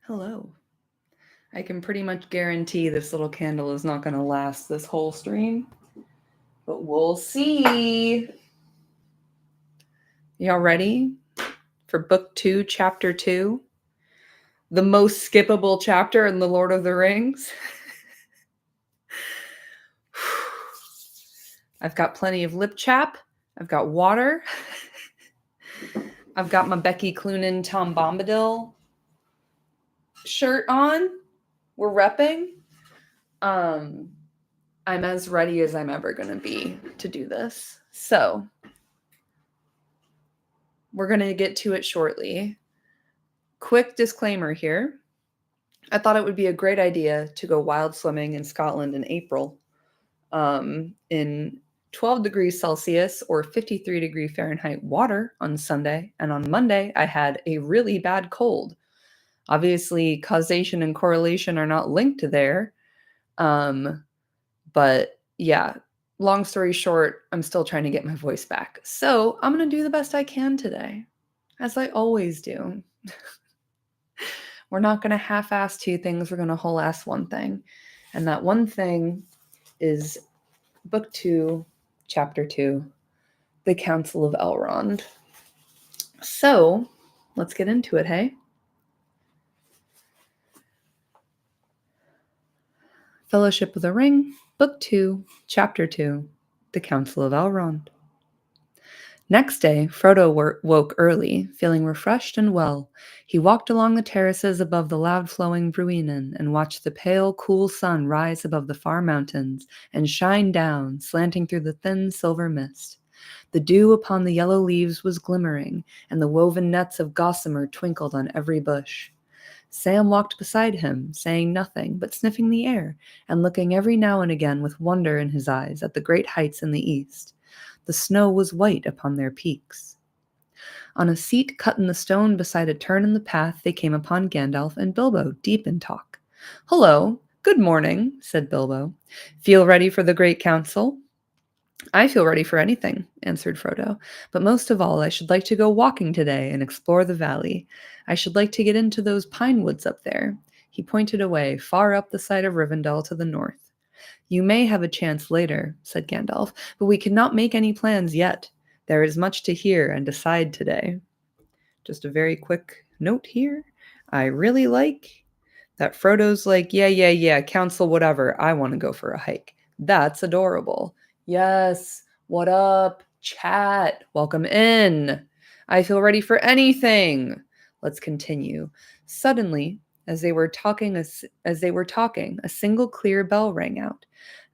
Hello. I can pretty much guarantee this little candle is not going to last this whole stream, but we'll see. Y'all ready for book 2, chapter 2? The most skippable chapter in The Lord of the Rings? I've got plenty of lip chap. I've got water. I've got my Becky Cloonan Tom Bombadil shirt on. We're repping. I'm as ready as I'm ever going to be to do this. So, we're going to get to it shortly. Quick disclaimer here. I thought it would be a great idea to go wild swimming in Scotland in April in 12 degrees Celsius or 53 Fahrenheit water on Sunday. And on Monday, I had a really bad cold. Obviously, causation and correlation are not linked there. But yeah, long story short, I'm still trying to get my voice back. So I'm going to do the best I can today, as I always do. We're not going to half-ass two things. We're going to whole-ass one thing. And that one thing is book 2, chapter 2, the Council of Elrond. So let's get into it, hey? Fellowship of the Ring, book 2, chapter 2, the Council of Elrond. Next day, Frodo woke early, feeling refreshed and well. He walked along the terraces above the loud-flowing Bruinen and watched the pale, cool sun rise above the far mountains and shine down, slanting through the thin silver mist. The dew upon the yellow leaves was glimmering, and the woven nets of gossamer twinkled on every bush. Sam walked beside him, saying nothing but sniffing the air and looking every now and again with wonder in his eyes at the great heights in the east. The snow was white upon their peaks. On a seat cut in the stone beside a turn in the path, they came upon Gandalf and Bilbo, deep in talk. "Hello, good morning," said Bilbo. "Feel ready for the great council?" "I feel ready for anything," answered Frodo. "But most of all, I should like to go walking today and explore the valley. I should like to get into those pine woods up there." He pointed away, far up the side of Rivendell to the north. "You may have a chance later," said Gandalf, "but we cannot make any plans yet. There is much to hear and decide today." Just a very quick note here. I really like that Frodo's like, yeah, council, whatever. I want to go for a hike. That's adorable. Yes, what up, chat? Welcome in. I feel ready for anything. Let's continue. Suddenly, as they were talking, a single clear bell rang out.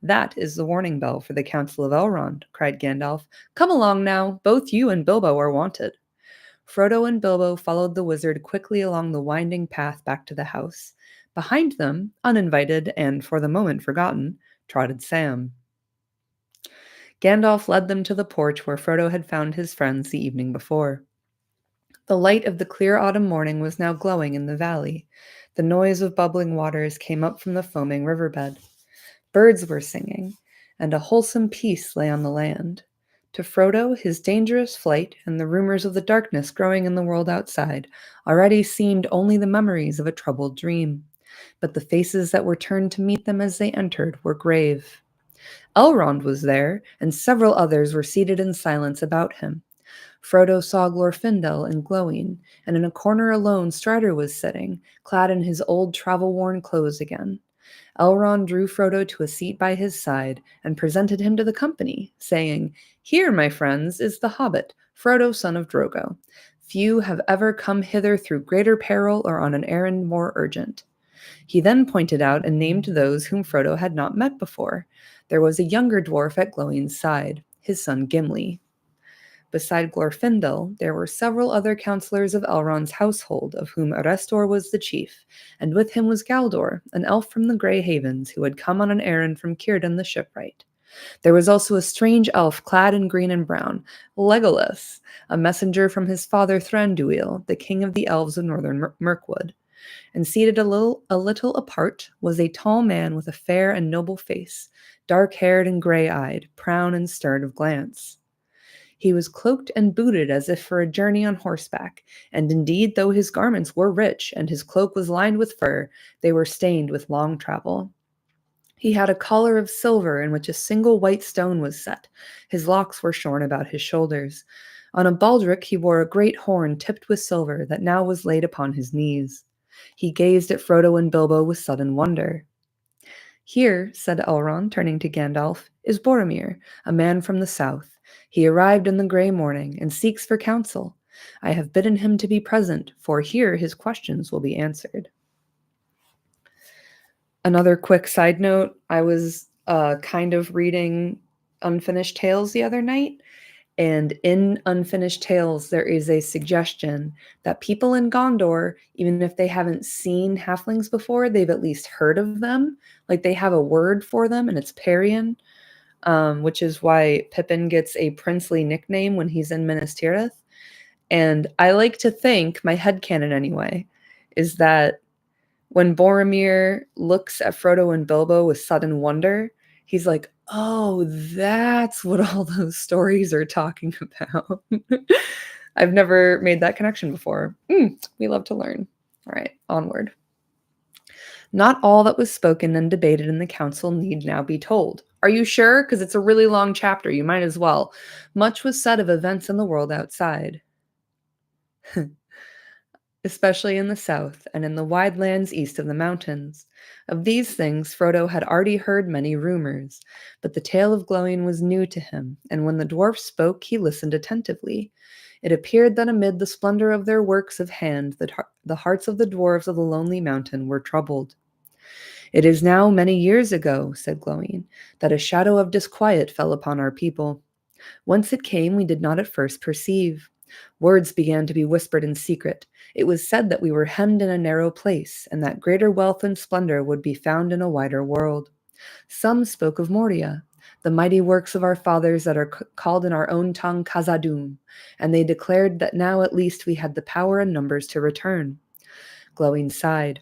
"That is the warning bell for the Council of Elrond," cried Gandalf. "Come along now. Both you and Bilbo are wanted." Frodo and Bilbo followed the wizard quickly along the winding path back to the house. Behind them, uninvited and for the moment forgotten, trotted Sam. Gandalf led them to the porch where Frodo had found his friends the evening before. The light of the clear autumn morning was now glowing in the valley. The noise of bubbling waters came up from the foaming riverbed. Birds were singing, and a wholesome peace lay on the land. To Frodo, his dangerous flight and the rumors of the darkness growing in the world outside already seemed only the memories of a troubled dream. But the faces that were turned to meet them as they entered were grave. Elrond was there, and several others were seated in silence about him. Frodo saw Glorfindel and Glowing, and in a corner alone Strider was sitting, clad in his old travel-worn clothes again. Elrond drew Frodo to a seat by his side and presented him to the company, saying, "Here, my friends, is the hobbit, Frodo, son of Drogo. Few have ever come hither through greater peril or on an errand more urgent." He then pointed out and named those whom Frodo had not met before. There was a younger dwarf at Glowing's side, his son Gimli. Beside Glorfindel, there were several other counselors of Elrond's household, of whom Arestor was the chief, and with him was Galdor, an elf from the Grey Havens who had come on an errand from Círdan the shipwright. There was also a strange elf clad in green and brown, Legolas, a messenger from his father Thranduil, the king of the elves of northern Mirkwood. And seated a little apart was a tall man with a fair and noble face, dark-haired and gray-eyed, proud and stern of glance. He was cloaked and booted as if for a journey on horseback, and indeed, though his garments were rich and his cloak was lined with fur, they were stained with long travel. He had a collar of silver in which a single white stone was set. His locks were shorn about his shoulders. On a baldric he wore a great horn tipped with silver that now was laid upon his knees. He gazed at Frodo and Bilbo with sudden wonder. "Here," said Elrond, turning to Gandalf, "is Boromir, a man from the south. He arrived in the grey morning, and seeks for counsel. I have bidden him to be present, for here his questions will be answered." Another quick side note, I was kind of reading Unfinished Tales the other night, and in Unfinished Tales, there is a suggestion that people in Gondor, even if they haven't seen halflings before, they've at least heard of them. Like they have a word for them, and it's Parian, which is why Pippin gets a princely nickname when he's in Minas Tirith. And I like to think, my headcanon anyway, is that when Boromir looks at Frodo and Bilbo with sudden wonder, he's like, "Oh, that's what all those stories are talking about." I've never made that connection before. We love to learn. All right, onward. Not all that was spoken and debated in the council need now be told. Are you sure? Because it's a really long chapter. You might as well. Much was said of events in the world outside, especially in the south and in the wide lands east of the mountains. Of these things Frodo had already heard many rumors, but the tale of Glowing was new to him, and when the dwarf spoke he listened attentively. It appeared that amid the splendor of their works of hand the hearts of the dwarves of the Lonely Mountain were troubled. "It is now many years ago," said Glowing, "that a shadow of disquiet fell upon our people. Whence it came we did not at first perceive. Words began to be whispered in secret. It was said that we were hemmed in a narrow place, and that greater wealth and splendor would be found in a wider world. Some spoke of Moria, the mighty works of our fathers that are called in our own tongue Khazad-dûm, and they declared that now at least we had the power and numbers to return." Glowing sighed.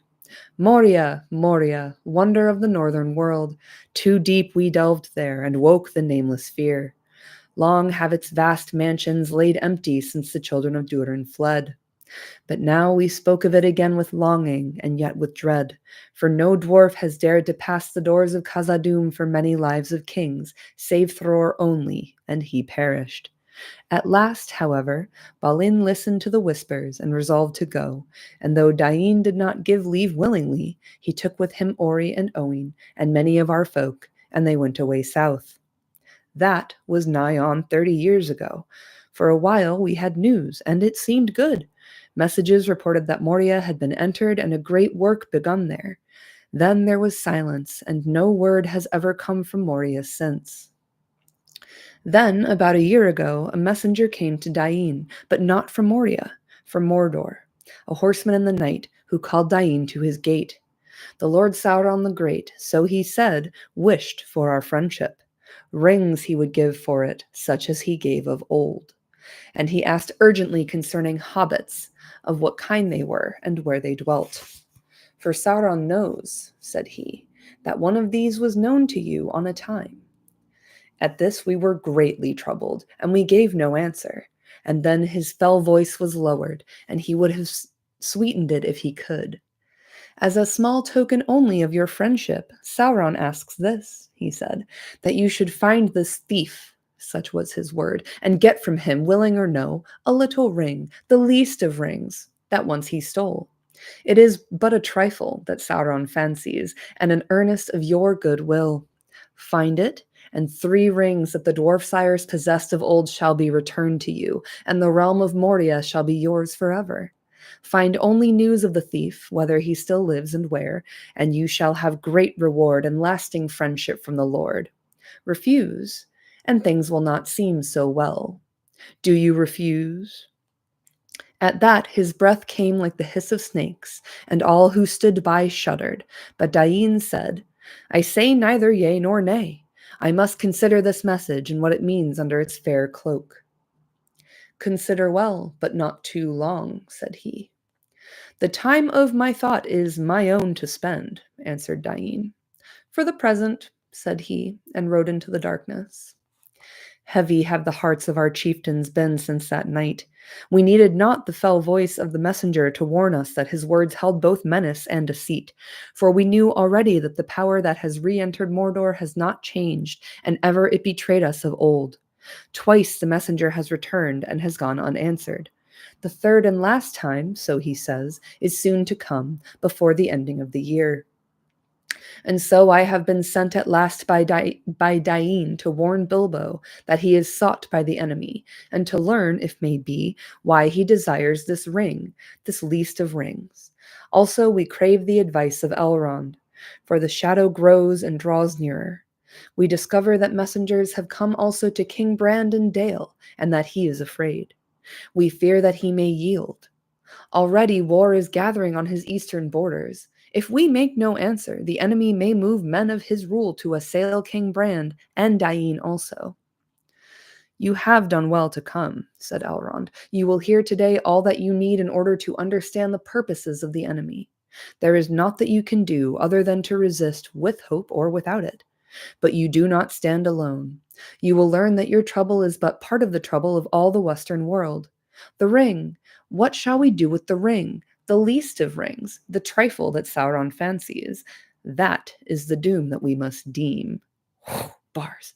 "Moria, Moria, wonder of the northern world. Too deep we delved there, and woke the nameless fear. Long have its vast mansions laid empty since the children of Durin fled. But now we spoke of it again with longing, and yet with dread, for no dwarf has dared to pass the doors of Khazad-dûm for many lives of kings, save Thror only, and he perished. At last, however, Balin listened to the whispers and resolved to go, and though Dain did not give leave willingly, he took with him Ori and Owen, and many of our folk, and they went away south. That was nigh on 30 years ago. For a while we had news, and it seemed good. Messages reported that Moria had been entered and a great work begun there. Then there was silence, and no word has ever come from Moria since. Then, about a year ago, a messenger came to Dain, but not from Moria, from Mordor, a horseman in the night, who called Dain to his gate. The Lord Sauron the Great, so he said, wished for our friendship. Rings he would give for it, such as he gave of old. And he asked urgently concerning hobbits, of what kind they were, and where they dwelt. "For Sauron knows," said he, "that one of these was known to you on a time." At this we were greatly troubled, and we gave no answer. And then his fell voice was lowered, and he would have sweetened it if he could. "As a small token only of your friendship, Sauron asks this," he said, "that you should find this thief," such was his word, "and get from him, willing or no, a little ring, the least of rings, that once he stole. It is but a trifle that Sauron fancies, and an earnest of your good will. Find it, and 3 rings that the dwarf sires possessed of old shall be returned to you, and the realm of Moria shall be yours forever. Find only news of the thief, whether he still lives and where, and you shall have great reward and lasting friendship from the Lord. Refuse, and things will not seem so well. Do you refuse?" At that his breath came like the hiss of snakes, and all who stood by shuddered. But Dain said, "I say neither yea nor nay. I must consider this message and what it means under its fair cloak." "Consider well, but not too long," said he. "The time of my thought is my own to spend," answered Dain. "For the present," said he, and rode into the darkness. Heavy have the hearts of our chieftains been since that night. We needed not the fell voice of the messenger to warn us that his words held both menace and deceit, for we knew already that the power that has re-entered Mordor has not changed, and ever it betrayed us of old. Twice the messenger has returned and has gone unanswered. The third and last time, so he says, is soon to come, before the ending of the year. And so I have been sent at last by Dain to warn Bilbo that he is sought by the enemy, and to learn, if may be, why he desires this ring, this least of rings. Also we crave the advice of Elrond, for the shadow grows and draws nearer. We discover that messengers have come also to King Brandon Dale, and that he is afraid. We fear that he may yield. Already war is gathering on his eastern borders. If we make no answer, the enemy may move men of his rule to assail King Brand and Dain also. You have done well to come, said Elrond. You will hear today all that you need in order to understand the purposes of the enemy. There is naught that you can do other than to resist with hope or without it. But you do not stand alone. You will learn that your trouble is but part of the trouble of all the Western world. The ring. What shall we do with the ring? The least of rings, the trifle that Sauron fancies. That is the doom that we must deem. Bars.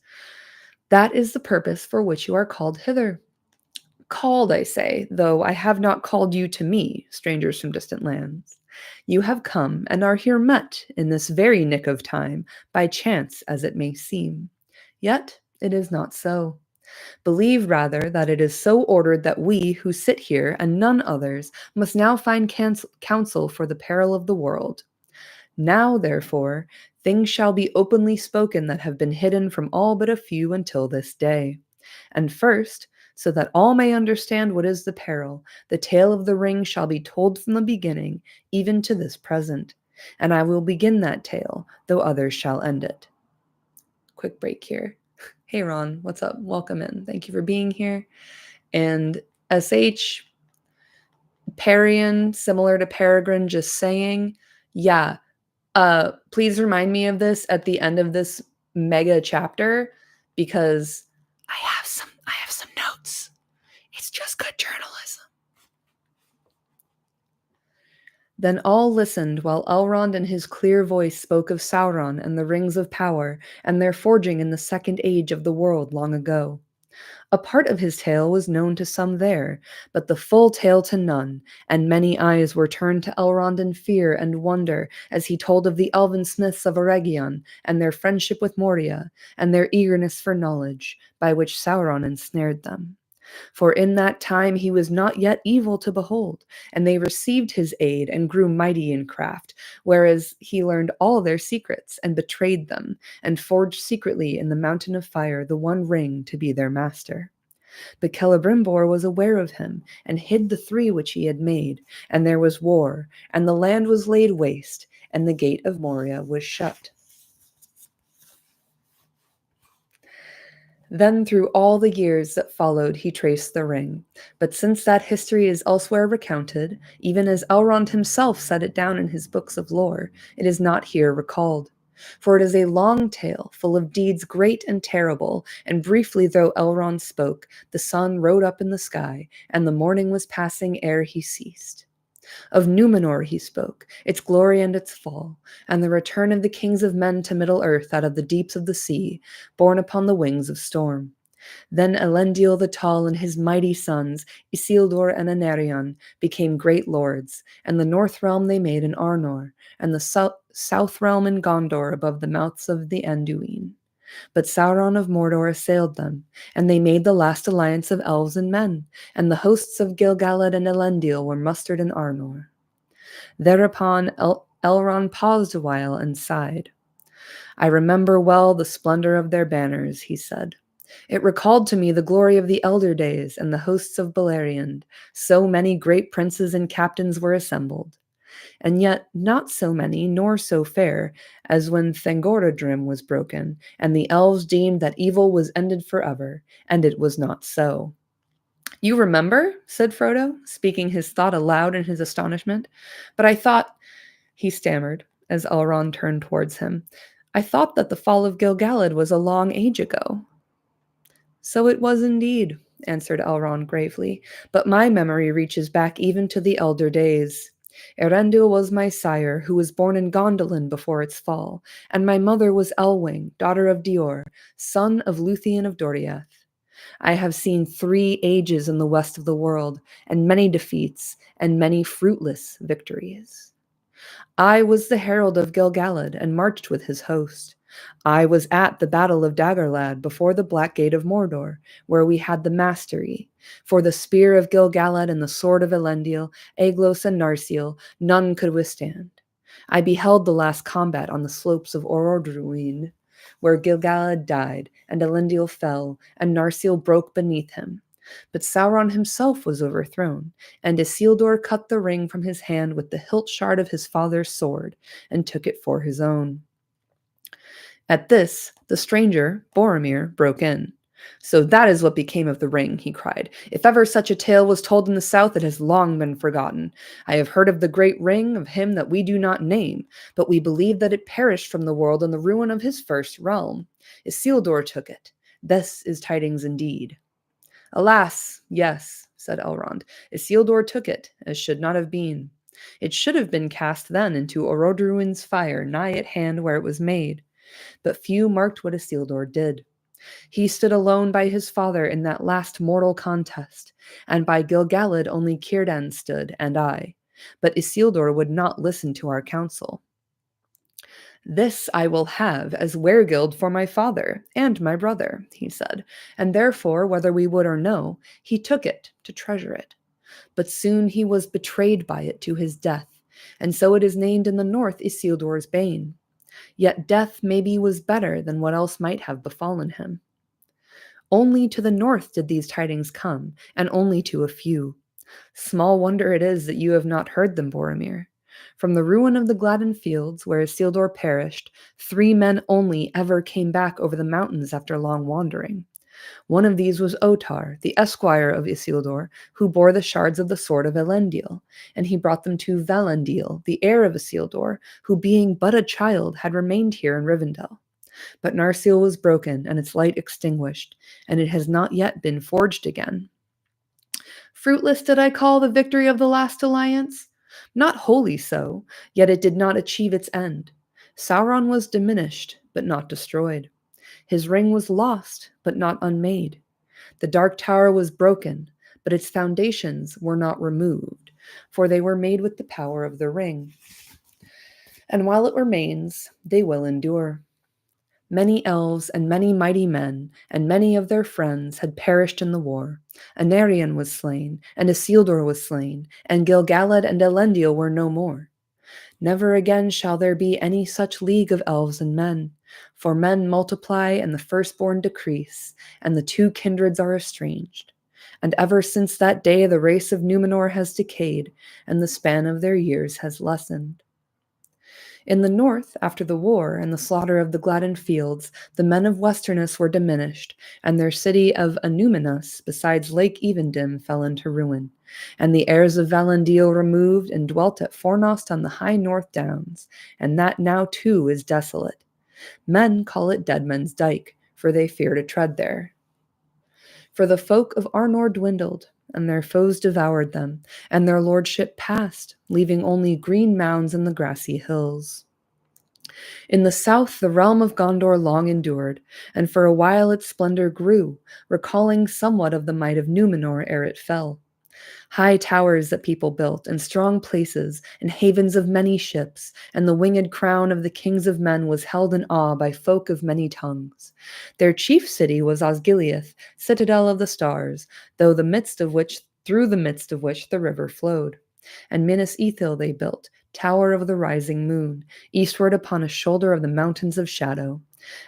That is the purpose for which you are called hither. Called, I say, though I have not called you to me, strangers from distant lands. You have come and are here met in this very nick of time, by chance as it may seem. Yet it is not so. Believe rather that it is so ordered that we who sit here and none others must now find counsel for the peril of the world. Now, therefore, things shall be openly spoken that have been hidden from all but a few until this day. And first, so that all may understand what is the peril, the tale of the ring shall be told from the beginning, even to this present. And I will begin that tale, though others shall end it. Quick break here. Hey Ron, what's up? Welcome in. Thank you for being here. And SH, Parian, similar to Peregrine, just saying, yeah, please remind me of this at the end of this mega chapter, because I have some notes. It's just good journalism. Then all listened while Elrond in his clear voice spoke of Sauron and the rings of power and their forging in the second age of the world long ago. A part of his tale was known to some there, but the full tale to none, and many eyes were turned to Elrond in fear and wonder as he told of the elven smiths of Eregion and their friendship with Moria, and their eagerness for knowledge, by which Sauron ensnared them. For in that time he was not yet evil to behold, and they received his aid and grew mighty in craft, whereas he learned all their secrets and betrayed them, and forged secretly in the mountain of fire the one ring to be their master. But Celebrimbor was aware of him, and hid the three which he had made, and there was war, and the land was laid waste, and the gate of Moria was shut. Then through all the years that followed he traced the ring, but since that history is elsewhere recounted, even as Elrond himself set it down in his books of lore, it is not here recalled. For it is a long tale, full of deeds great and terrible, and briefly though Elrond spoke, the sun rode up in the sky, and the morning was passing ere he ceased. Of Númenor he spoke, its glory and its fall, and the return of the kings of men to Middle-earth out of the deeps of the sea, borne upon the wings of storm. Then Elendil the Tall and his mighty sons, Isildur and Anarion, became great lords, and the north realm they made in Arnor, and the south realm in Gondor above the mouths of the Anduin. But Sauron of Mordor assailed them, and they made the last alliance of elves and men, and the hosts of Gil-galad and Elendil were mustered in Arnor. Thereupon Elrond paused a while and sighed. I remember well the splendor of their banners, he said. It recalled to me the glory of the elder days and the hosts of Beleriand. So many great princes and captains were assembled. And yet not so many nor so fair as when Thangorodrim was broken, and the elves deemed that evil was ended forever, and it was not so. You remember, said Frodo, speaking his thought aloud in his astonishment. But I thought, he stammered, as Elrond turned towards him, I thought that the fall of Gil-galad was a long age ago. So it was indeed, answered Elrond gravely, but my memory reaches back even to the elder days. Eärendil was my sire, who was born in Gondolin before its fall, and my mother was Elwing, daughter of Dior, son of Luthien of Doriath. I have seen 3 ages in the west of the world, and many defeats, and many fruitless victories. I was the herald of Gil-galad and marched with his host. I was at the battle of Dagorlad before the Black Gate of Mordor, where we had the mastery. For the spear of Gil-galad and the sword of Elendil, Aeglos and Narsil, none could withstand. I beheld the last combat on the slopes of Orodruin, where Gil-galad died, and Elendil fell, and Narsil broke beneath him. But Sauron himself was overthrown, and Isildur cut the ring from his hand with the hilt shard of his father's sword, and took it for his own. At this, the stranger, Boromir, broke in. "So that is what became of the ring," he cried. "If ever such a tale was told in the south, it has long been forgotten. I have heard of the great ring of him that we do not name, but we believe that it perished from the world in the ruin of his first realm. Isildur took it. This is tidings indeed." "Alas, yes," said Elrond. "Isildur took it, as should not have been. It should have been cast then into Orodruin's fire, nigh at hand where it was made. But few marked what Isildur did. He stood alone by his father in that last mortal contest, and by Gil-galad only Círdan stood, and I. But Isildur would not listen to our counsel. 'This I will have as weregild for my father and my brother,' he said, and therefore, whether we would or no, he took it to treasure it. But soon he was betrayed by it to his death, and so it is named in the north Isildur's bane. Yet death maybe was better than what else might have befallen him. Only to the north did these tidings come, and only to a few. Small wonder it is that you have not heard them, Boromir. From the ruin of the Gladden fields, where Isildur perished, 3 men only ever came back over the mountains after long wandering. One of these was Otar, the esquire of Isildur, who bore the shards of the sword of Elendil, and he brought them to Valandil, the heir of Isildur, who being but a child had remained here in Rivendell. But Narsil was broken and its light extinguished, and it has not yet been forged again. Fruitless did I call the victory of the last alliance? Not wholly so, yet it did not achieve its end. Sauron was diminished, but not destroyed. His ring was lost, but not unmade. The Dark Tower was broken, but its foundations were not removed, for they were made with the power of the ring. And while it remains, they will endure. Many elves and many mighty men, and many of their friends, had perished in the war. Anarion was slain, and Isildur was slain, and Gil-galad and Elendil were no more. Never again shall there be any such league of elves and men, for men multiply and the firstborn decrease, and the 2 kindreds are estranged. And ever since that day the race of Númenor has decayed, and the span of their years has lessened. In the north, after the war and the slaughter of the Gladden fields, the men of Westerness were diminished, and their city of Anúminas, besides Lake Evendim, fell into ruin. And the heirs of Valandil removed and dwelt at Fornost on the high north downs, and that now too is desolate. Men call it Dead Men's Dyke, for they fear to tread there. For the folk of Arnor dwindled, and their foes devoured them, and their lordship passed, leaving only green mounds and the grassy hills. In the south the realm of Gondor long endured, and for a while its splendor grew, recalling somewhat of the might of Númenor ere it fell. High towers that people built, and strong places, and havens of many ships, and the winged crown of the kings of men was held in awe by folk of many tongues. Their chief city was Osgiliath, citadel of the stars, through the midst of which the river flowed. And Minas Ithil they built, tower of the rising moon, eastward upon a shoulder of the mountains of shadow.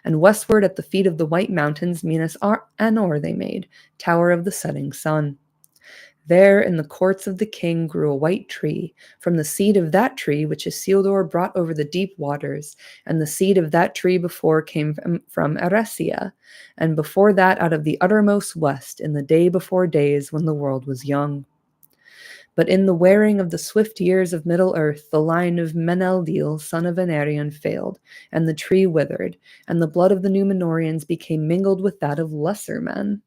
And westward at the feet of the white mountains Minas Anor they made, tower of the setting sun. There in the courts of the king grew a white tree, from the seed of that tree which Isildur brought over the deep waters, and the seed of that tree before came from Eresia, and before that out of the uttermost west in the day before days when the world was young. But in the wearing of the swift years of Middle-earth, the line of Meneldil, son of Anarion, failed, and the tree withered, and the blood of the Númenorians became mingled with that of lesser men.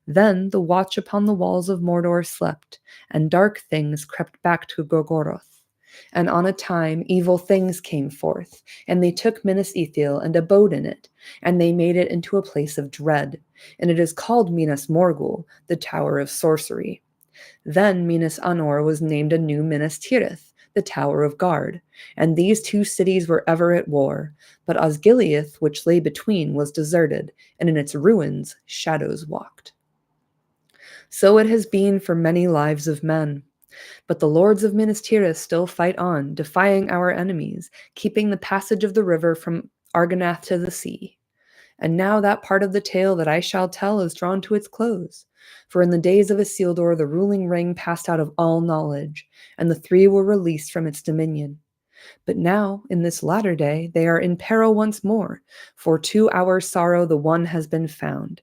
Then the watch upon the walls of Mordor slept, and dark things crept back to Gorgoroth. And on a time evil things came forth, and they took Minas Ithil and abode in it, and they made it into a place of dread, and it is called Minas Morgul, the Tower of Sorcery. Then Minas Anor was named a new Minas Tirith, the Tower of Guard, and these two cities were ever at war, but Osgiliath, which lay between, was deserted, and in its ruins shadows walked. So it has been for many lives of men. But the lords of Minas Tirith still fight on, defying our enemies, keeping the passage of the river from Argonath to the sea. And now that part of the tale that I shall tell is drawn to its close. For in the days of Isildur, the ruling ring passed out of all knowledge, and the three were released from its dominion. But now, in this latter day, they are in peril once more, for to our sorrow the one has been found.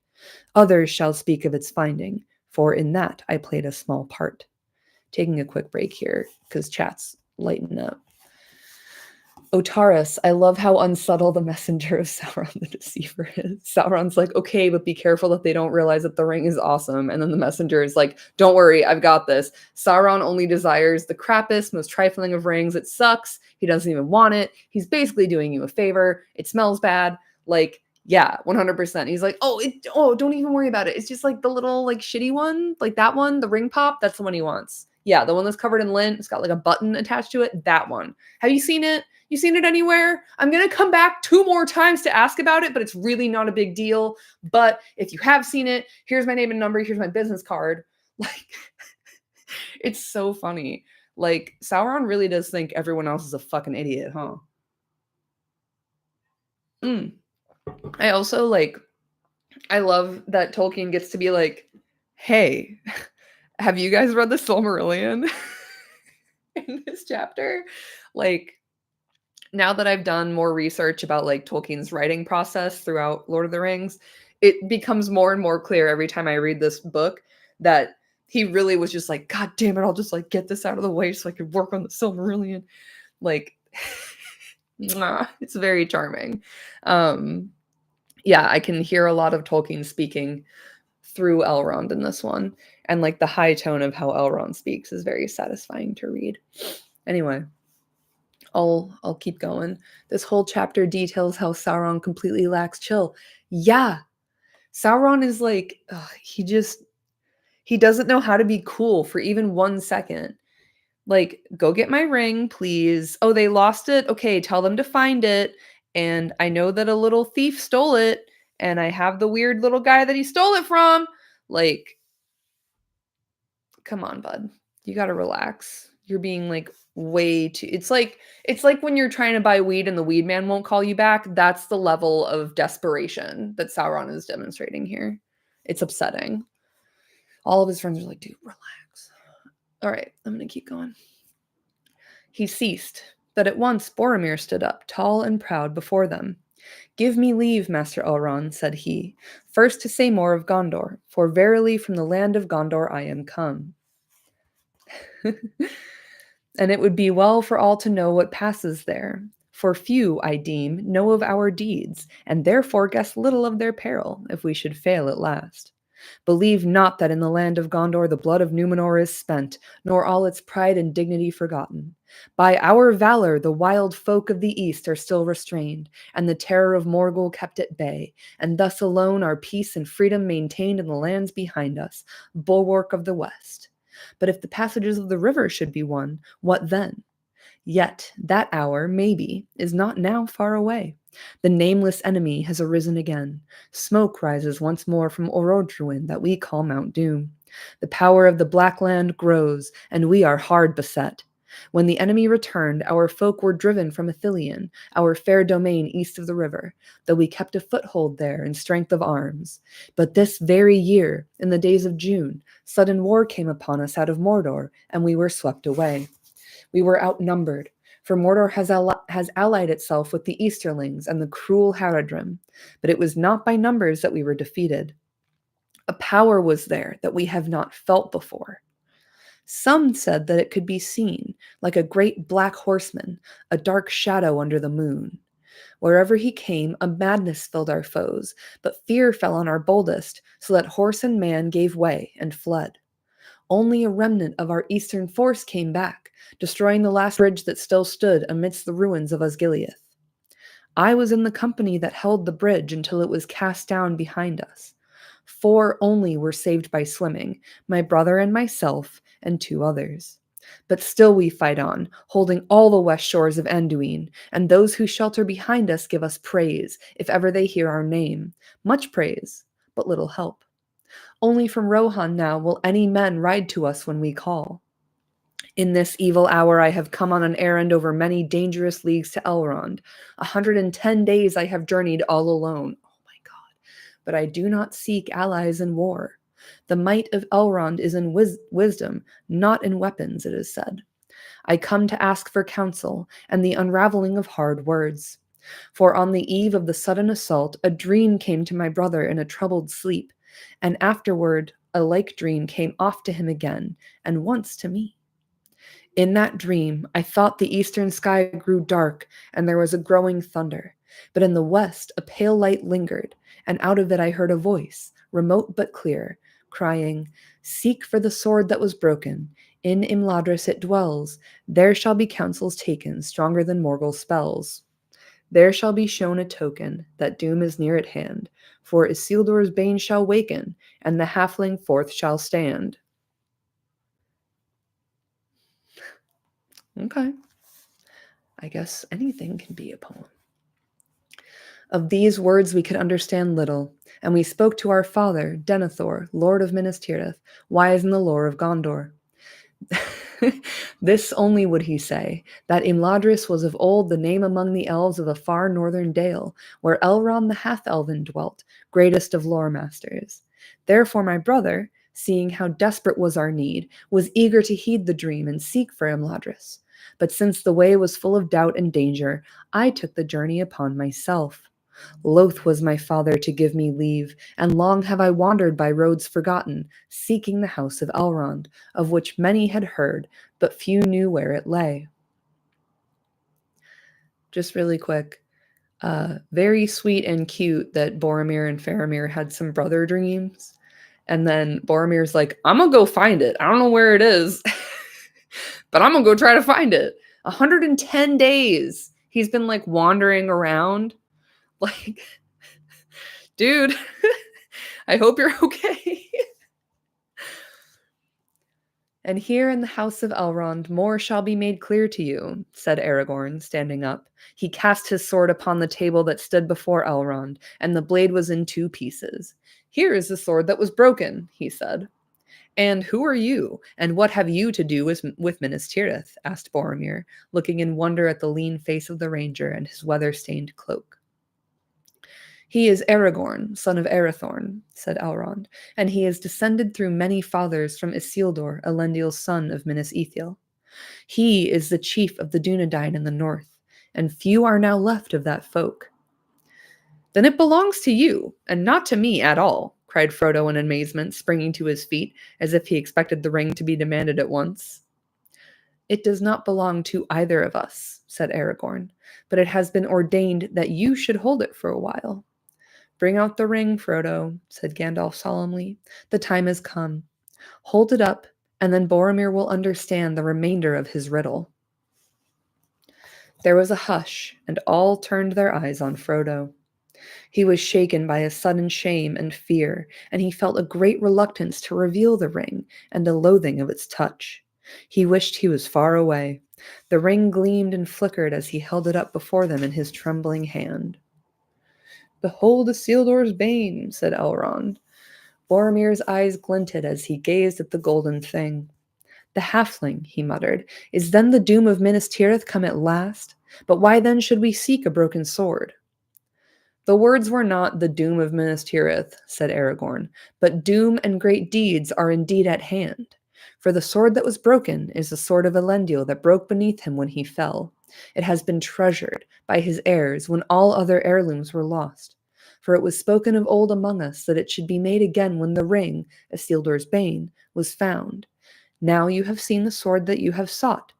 Others shall speak of its finding, for in that I played a small part. Taking a quick break here, because chat's lighten up. Otaris, I love how unsubtle the messenger of Sauron the Deceiver is. Sauron's like, okay, but be careful that they don't realize that the ring is awesome. And then the messenger is like, don't worry, I've got this. Sauron only desires the crappiest, most trifling of rings. It sucks. He doesn't even want it. He's basically doing you a favor. It smells bad. Like, yeah, 100%. He's like, don't even worry about it. It's just like the little like shitty one, like that one, the ring pop. That's the one he wants. Yeah, the one that's covered in lint. It's got like a button attached to it. That one. Have you seen it? You seen it anywhere? I'm going to come back 2 more times to ask about it, but it's really not a big deal. But if you have seen it, here's my name and number. Here's my business card. Like, it's so funny. Like, Sauron really does think everyone else is a fucking idiot, huh? I also, like, I love that Tolkien gets to be like, hey, have you guys read the Silmarillion in this chapter? Like, now that I've done more research about like Tolkien's writing process throughout Lord of the Rings, it becomes more and more clear every time I read this book that he really was just like, God damn it, I'll just like get this out of the way so I could work on the Silmarillion. Like, it's very charming. Yeah, I can hear a lot of Tolkien speaking through Elrond in this one. And like the high tone of how Elrond speaks is very satisfying to read. Anyway, I'll keep going. This whole chapter details how Sauron completely lacks chill. Yeah. Sauron is like he doesn't know how to be cool for even 1 second. Like, go get my ring, please. Oh, they lost it. Okay, tell them to find it. And I know that a little thief stole it, and I have the weird little guy that he stole it from. Like, come on, bud. You got to relax. You're being like way too it's like when you're trying to buy weed and the weed man won't call you back. That's the level of desperation that Sauron is demonstrating here. It's upsetting. All of his friends are like, dude, relax. All right, I'm going to keep going. He ceased, but at once Boromir stood up, tall and proud, before them. Give me leave, Master Elrond, said he, first to say more of Gondor, for verily from the land of Gondor I am come. And it would be well for all to know what passes there. For few, I deem, know of our deeds, and therefore guess little of their peril, if we should fail at last. Believe not that in the land of Gondor the blood of Numenor is spent, nor all its pride and dignity forgotten. By our valor the wild folk of the east are still restrained, and the terror of Morgul kept at bay, and thus alone are peace and freedom maintained in the lands behind us, bulwark of the west. But if the passages of the river should be won, what then? Yet that hour, maybe, is not now far away. The nameless enemy has arisen again. Smoke rises once more from Orodruin that we call Mount Doom. The power of the Black Land grows, and we are hard beset. When the enemy returned, our folk were driven from Ithilien, our fair domain east of the river, though we kept a foothold there in strength of arms. But this very year, in the days of June, sudden war came upon us out of Mordor, and we were swept away. We were outnumbered, for Mordor has allied itself with the Easterlings and the cruel Haradrim, but it was not by numbers that we were defeated. A power was there that we have not felt before. Some said that it could be seen, like a great black horseman, a dark shadow under the moon. Wherever he came, a madness filled our foes, but fear fell on our boldest, so that horse and man gave way and fled. Only a remnant of our eastern force came back, destroying the last bridge that still stood amidst the ruins of Osgiliath. I was in the company that held the bridge until it was cast down behind us. 4 only were saved by swimming, my brother and myself, and 2 others. But still we fight on, holding all the west shores of Anduin, and those who shelter behind us give us praise, if ever they hear our name. Much praise, but little help. Only from Rohan now will any men ride to us when we call. In this evil hour I have come on an errand over many dangerous leagues to Elrond. 110 days I have journeyed all alone. Oh my God. But I do not seek allies in war. The might of Elrond is in wisdom, not in weapons, it is said. I come to ask for counsel and the unraveling of hard words. For on the eve of the sudden assault, a dream came to my brother in a troubled sleep, and afterward a like dream came oft to him again, and once to me. In that dream, I thought the eastern sky grew dark and there was a growing thunder. But in the west, a pale light lingered, and out of it I heard a voice, remote but clear, crying, "Seek for the sword that was broken. In Imladris it dwells. There shall be counsels taken, stronger than Morgul spells. There shall be shown a token that doom is near at hand. For Isildur's bane shall waken, and the halfling forth shall stand." Okay. I guess anything can be a poem. Of these words we could understand little, and we spoke to our father, Denethor, Lord of Minas Tirith, wise in the lore of Gondor. This only would he say, that Imladris was of old the name among the elves of a far northern dale, where Elrond the half-elven dwelt, greatest of lore masters. Therefore my brother, seeing how desperate was our need, was eager to heed the dream and seek for Imladris. But since the way was full of doubt and danger, I took the journey upon myself. Loath was my father to give me leave, and long have I wandered by roads forgotten, seeking the house of Elrond, of which many had heard, but few knew where it lay. Just really quick, very sweet and cute that Boromir and Faramir had some brother dreams. And then Boromir's like, I'm gonna go find it. I don't know where it is, but I'm gonna go try to find it. 110 days. He's been like wandering around. Like, dude, I hope you're okay. And here in the house of Elrond more shall be made clear to you, said Aragorn, standing up. He cast his sword upon the table that stood before Elrond, and the blade was in 2 pieces. Here is the sword that was broken, he said. And who are you, and what have you to do with Minas Tirith? Asked Boromir, looking in wonder at the lean face of the ranger and his weather-stained cloak. He is Aragorn, son of Arathorn, said Elrond, and he is descended through many fathers from Isildur, Elendil's son of Minas Ithil. He is the chief of the Dunedain in the north, and few are now left of that folk. Then it belongs to you, and not to me at all, cried Frodo in amazement, springing to his feet, as if he expected the ring to be demanded at once. It does not belong to either of us, said Aragorn, but it has been ordained that you should hold it for a while. Bring out the ring, Frodo, said Gandalf solemnly. The time has come. Hold it up, and then Boromir will understand the remainder of his riddle. There was a hush, and all turned their eyes on Frodo. He was shaken by a sudden shame and fear, and he felt a great reluctance to reveal the ring and a loathing of its touch. He wished he was far away. The ring gleamed and flickered as he held it up before them in his trembling hand. Behold Isildur's bane, said Elrond. Boromir's eyes glinted as he gazed at the golden thing. The halfling, he muttered, is then the doom of Minas Tirith come at last? But why then should we seek a broken sword? The words were not the doom of Minas Tirith, said Aragorn, but doom and great deeds are indeed at hand. For the sword that was broken is the sword of Elendil that broke beneath him when he fell. It has been treasured by his heirs when all other heirlooms were lost. For it was spoken of old among us that it should be made again when the ring, Isildur's bane, was found. Now you have seen the sword that you have sought.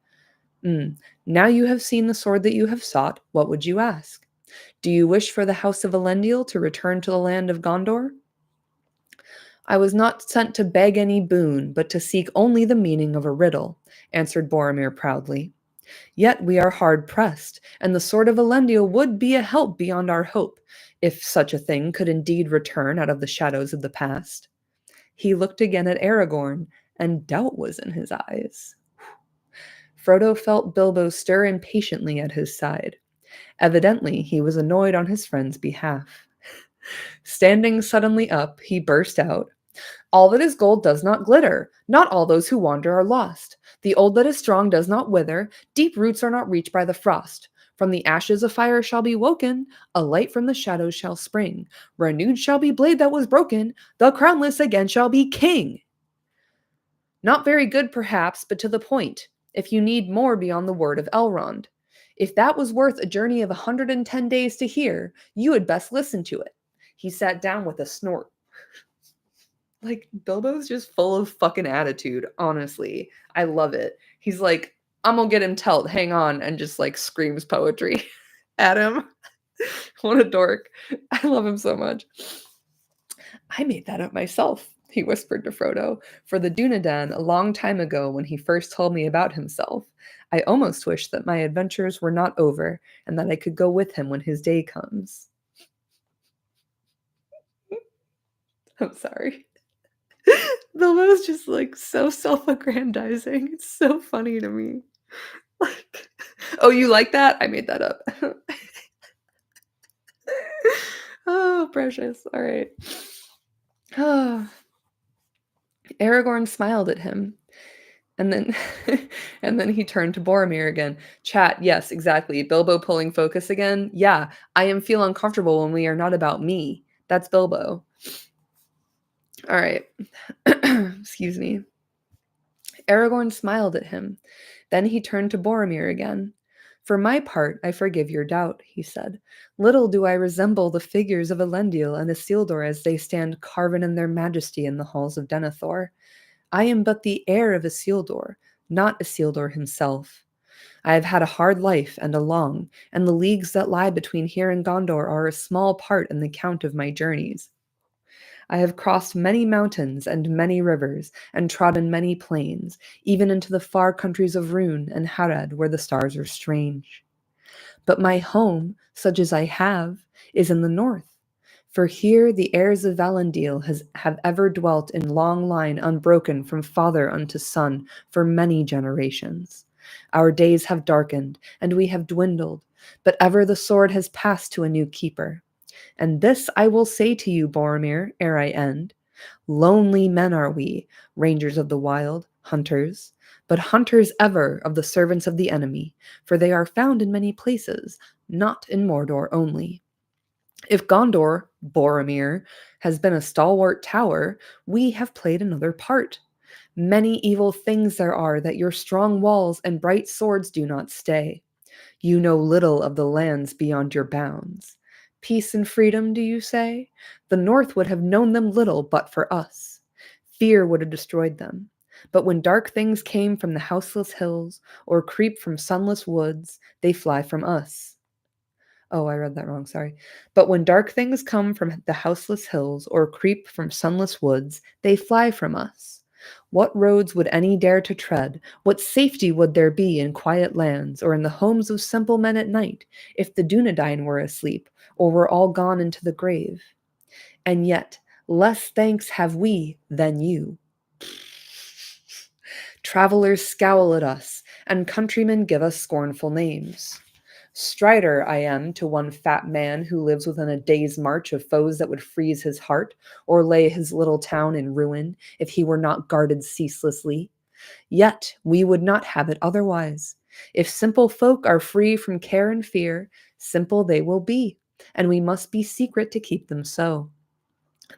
Now you have seen the sword that you have sought, what would you ask? Do you wish for the House of Elendil to return to the land of Gondor? I was not sent to beg any boon, but to seek only the meaning of a riddle, answered Boromir proudly. Yet we are hard pressed, and the sword of Elendil would be a help beyond our hope, if such a thing could indeed return out of the shadows of the past. He looked again at Aragorn, and doubt was in his eyes. Frodo felt Bilbo stir impatiently at his side. Evidently, he was annoyed on his friend's behalf. Standing suddenly up, he burst out, All that is gold does not glitter. Not all those who wander are lost. The old that is strong does not wither. Deep roots are not reached by the frost. From the ashes a fire shall be woken. A light from the shadows shall spring. Renewed shall be blade that was broken. The crownless again shall be king. Not very good, perhaps, but to the point, if you need more beyond the word of Elrond. If that was worth a journey of 110 days to hear, you had best listen to it. He sat down with a snort. Like, Bilbo's just full of fucking attitude, honestly. I love it. He's like, I'm gonna get him telt, hang on, and just like screams poetry at him. What a dork. I love him so much. I made that up myself, he whispered to Frodo, for the Dunedain a long time ago when he first told me about himself. I almost wish that my adventures were not over and that I could go with him when his day comes. I'm sorry. Bilbo's just like so self-aggrandizing. It's so funny to me. Like, oh, you like that? I made that up. Oh, precious. All right. Oh. Aragorn smiled at him. And then and then he turned to Boromir again. Chat, yes, exactly. Bilbo pulling focus again. Yeah, I am feel uncomfortable when we are not about me. That's Bilbo. All right. Excuse me. Aragorn smiled at him. Then he turned to Boromir again. For my part, I forgive your doubt, he said. Little do I resemble the figures of Elendil and Isildur as they stand carven in their majesty in the halls of Denethor. I am but the heir of Isildur, not Isildur himself. I have had a hard life and a long, and the leagues that lie between here and Gondor are a small part in the count of my journeys. I have crossed many mountains and many rivers, and trodden many plains, even into the far countries of Rhûn and Harad, where the stars are strange. But my home, such as I have, is in the north. For here the heirs of Valandil have ever dwelt in long line unbroken from father unto son for many generations. Our days have darkened, and we have dwindled, but ever the sword has passed to a new keeper. And this I will say to you, Boromir, ere I end. Lonely men are we, rangers of the wild, hunters, but hunters ever of the servants of the enemy, for they are found in many places, not in Mordor only. If Gondor, Boromir, has been a stalwart tower, we have played another part. Many evil things there are that your strong walls and bright swords do not stay. You know little of the lands beyond your bounds. Peace and freedom, do you say? The North would have known them little but for us. Fear would have destroyed them. But when dark things came from the houseless hills or creep from sunless woods, they fly from us. Oh, I read that wrong, sorry. But when dark things come from the houseless hills or creep from sunless woods, they fly from us. What roads would any dare to tread? What safety would there be in quiet lands or in the homes of simple men at night if the Dunedain were asleep or were all gone into the grave? And yet, less thanks have we than you. Travelers scowl at us, and countrymen give us scornful names. Strider I am to one fat man who lives within a day's march of foes that would freeze his heart or lay his little town in ruin if he were not guarded ceaselessly. Yet we would not have it otherwise. If simple folk are free from care and fear, simple they will be, and we must be secret to keep them so.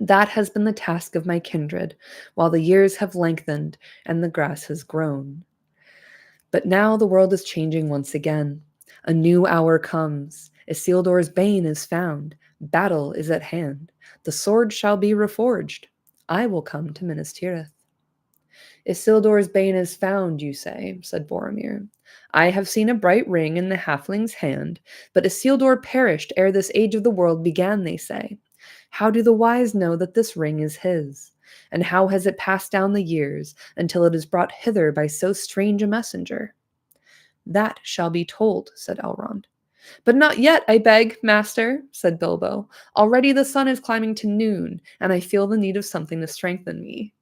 That has been the task of my kindred, while the years have lengthened and the grass has grown. But now the world is changing once again. A new hour comes. Isildur's bane is found. Battle is at hand. The sword shall be reforged. I will come to Minas Tirith. Isildur's bane is found, you say, said Boromir. I have seen a bright ring in the halfling's hand, but Isildur perished ere this age of the world began, they say. How do the wise know that this ring is his? And how has it passed down the years until it is brought hither by so strange a messenger? That shall be told, said Elrond. But not yet, I beg, master, said Bilbo. Already the sun is climbing to noon, and I feel the need of something to strengthen me.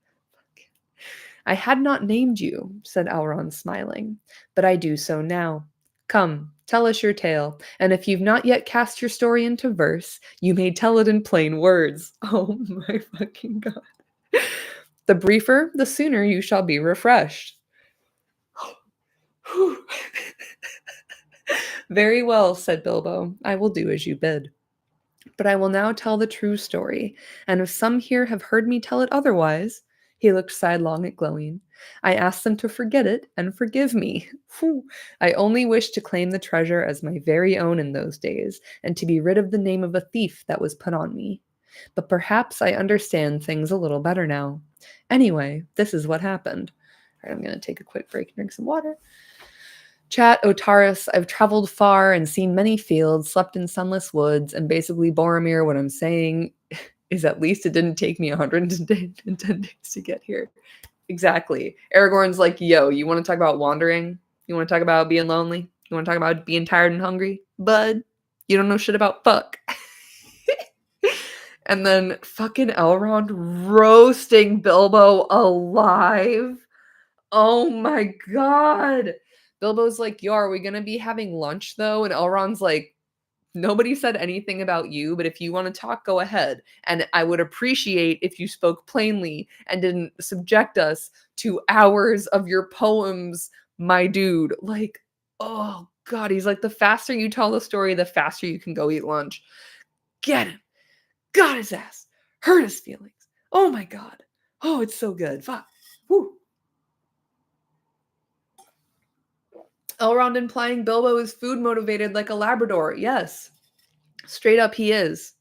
I had not named you, said Elrond, smiling, but I do so now. Come, tell us your tale, and if you've not yet cast your story into verse, you may tell it in plain words. Oh my fucking god. The briefer, the sooner you shall be refreshed. Very well, said Bilbo. I will do as you bid. But I will now tell the true story, and if some here have heard me tell it otherwise, he looked sidelong at Glowing, I ask them to forget it and forgive me. Whew. I only wish to claim the treasure as my very own in those days, and to be rid of the name of a thief that was put on me. But perhaps I understand things a little better now. Anyway, this is what happened. All right, I'm going to take a quick break and drink some water. Chat, Otaris, I've traveled far and seen many fields, slept in sunless woods, and basically, Boromir, what I'm saying is at least it didn't take me 110 days to get here. Exactly. Aragorn's like, yo, you want to talk about wandering? You want to talk about being lonely? You want to talk about being tired and hungry? Bud, you don't know shit about fuck. And then fucking Elrond roasting Bilbo alive. Oh my god. Bilbo's like, yo, are we going to be having lunch though? And Elrond's like, nobody said anything about you, but if you want to talk, go ahead. And I would appreciate if you spoke plainly and didn't subject us to hours of your poems, my dude. Like, oh god, he's like, the faster you tell the story, the faster you can go eat lunch. Get him. Got his ass. Hurt his feelings. Oh my god. Oh, it's so good. Fuck. Woo. Elrond implying Bilbo is food motivated like a Labrador. Yes. Straight up he is.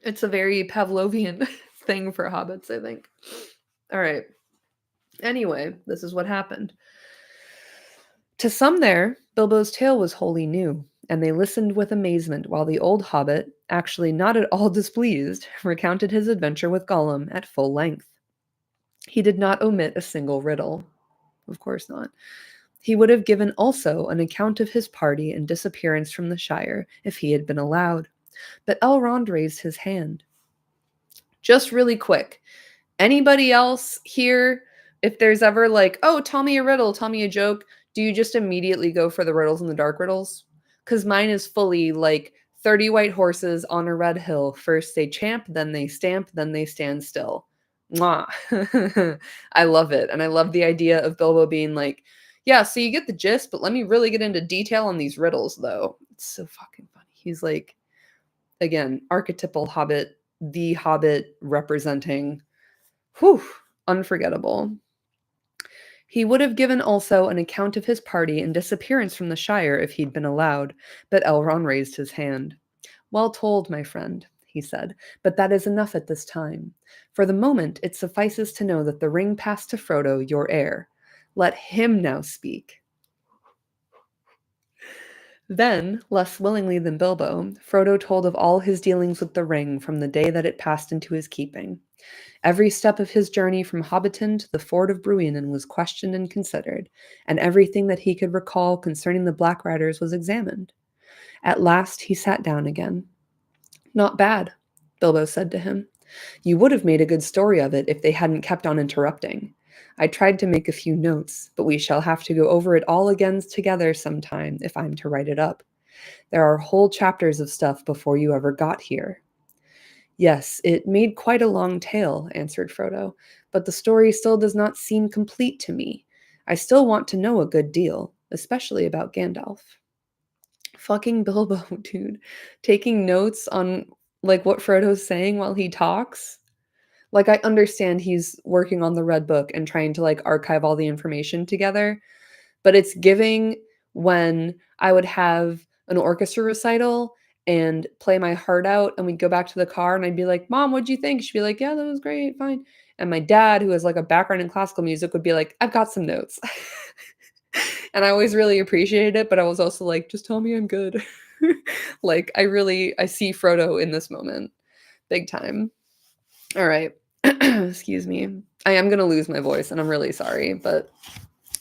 It's a very Pavlovian thing for hobbits, I think. All right. Anyway, this is what happened. To some there, Bilbo's tale was wholly new, and they listened with amazement while the old hobbit, actually not at all displeased, recounted his adventure with Gollum at full length. He did not omit a single riddle. Of course not. He would have given also an account of his party and disappearance from the Shire if he had been allowed. But Elrond raised his hand. Just really quick, anybody else here, if there's ever like, oh, tell me a riddle, tell me a joke, do you just immediately go for the riddles and the dark riddles? Because mine is fully like 30 white horses on a red hill. First they champ, then they stamp, then they stand still. Mwah. I love it. And I love the idea of Bilbo being like, yeah, so you get the gist, but let me really get into detail on these riddles, though. It's so fucking funny. He's like, again, archetypal hobbit, the hobbit representing, whew, unforgettable. He would have given also an account of his party and disappearance from the Shire if he'd been allowed, but Elrond raised his hand. Well told, my friend, he said, but that is enough at this time. For the moment, it suffices to know that the ring passed to Frodo, your heir. Let him now speak. Then, less willingly than Bilbo, Frodo told of all his dealings with the ring from the day that it passed into his keeping. Every step of his journey from Hobbiton to the ford of Bruinen was questioned and considered, and everything that he could recall concerning the Black Riders was examined. At last he sat down again. Not bad, Bilbo said to him. You would have made a good story of it if they hadn't kept on interrupting. I tried to make a few notes, but we shall have to go over it all again together sometime if I'm to write it up. There are whole chapters of stuff before you ever got here. Yes, it made quite a long tale, answered Frodo, but the story still does not seem complete to me. I still want to know a good deal, especially about Gandalf. Fucking Bilbo, dude. Taking notes on, like, what Frodo's saying while he talks. Like, I understand he's working on the Red Book and trying to, like, archive all the information together, but it's giving when I would have an orchestra recital and play my heart out, and we'd go back to the car, and I'd be like, "Mom, what'd you think?" She'd be like, "Yeah, that was great, fine." And my dad, who has, like, a background in classical music, would be like, "I've got some notes." And I always really appreciated it, but I was also like, "Just tell me I'm good." Like, I see Frodo in this moment, big time. Alright. Excuse me. I am gonna lose my voice, and I'm really sorry, but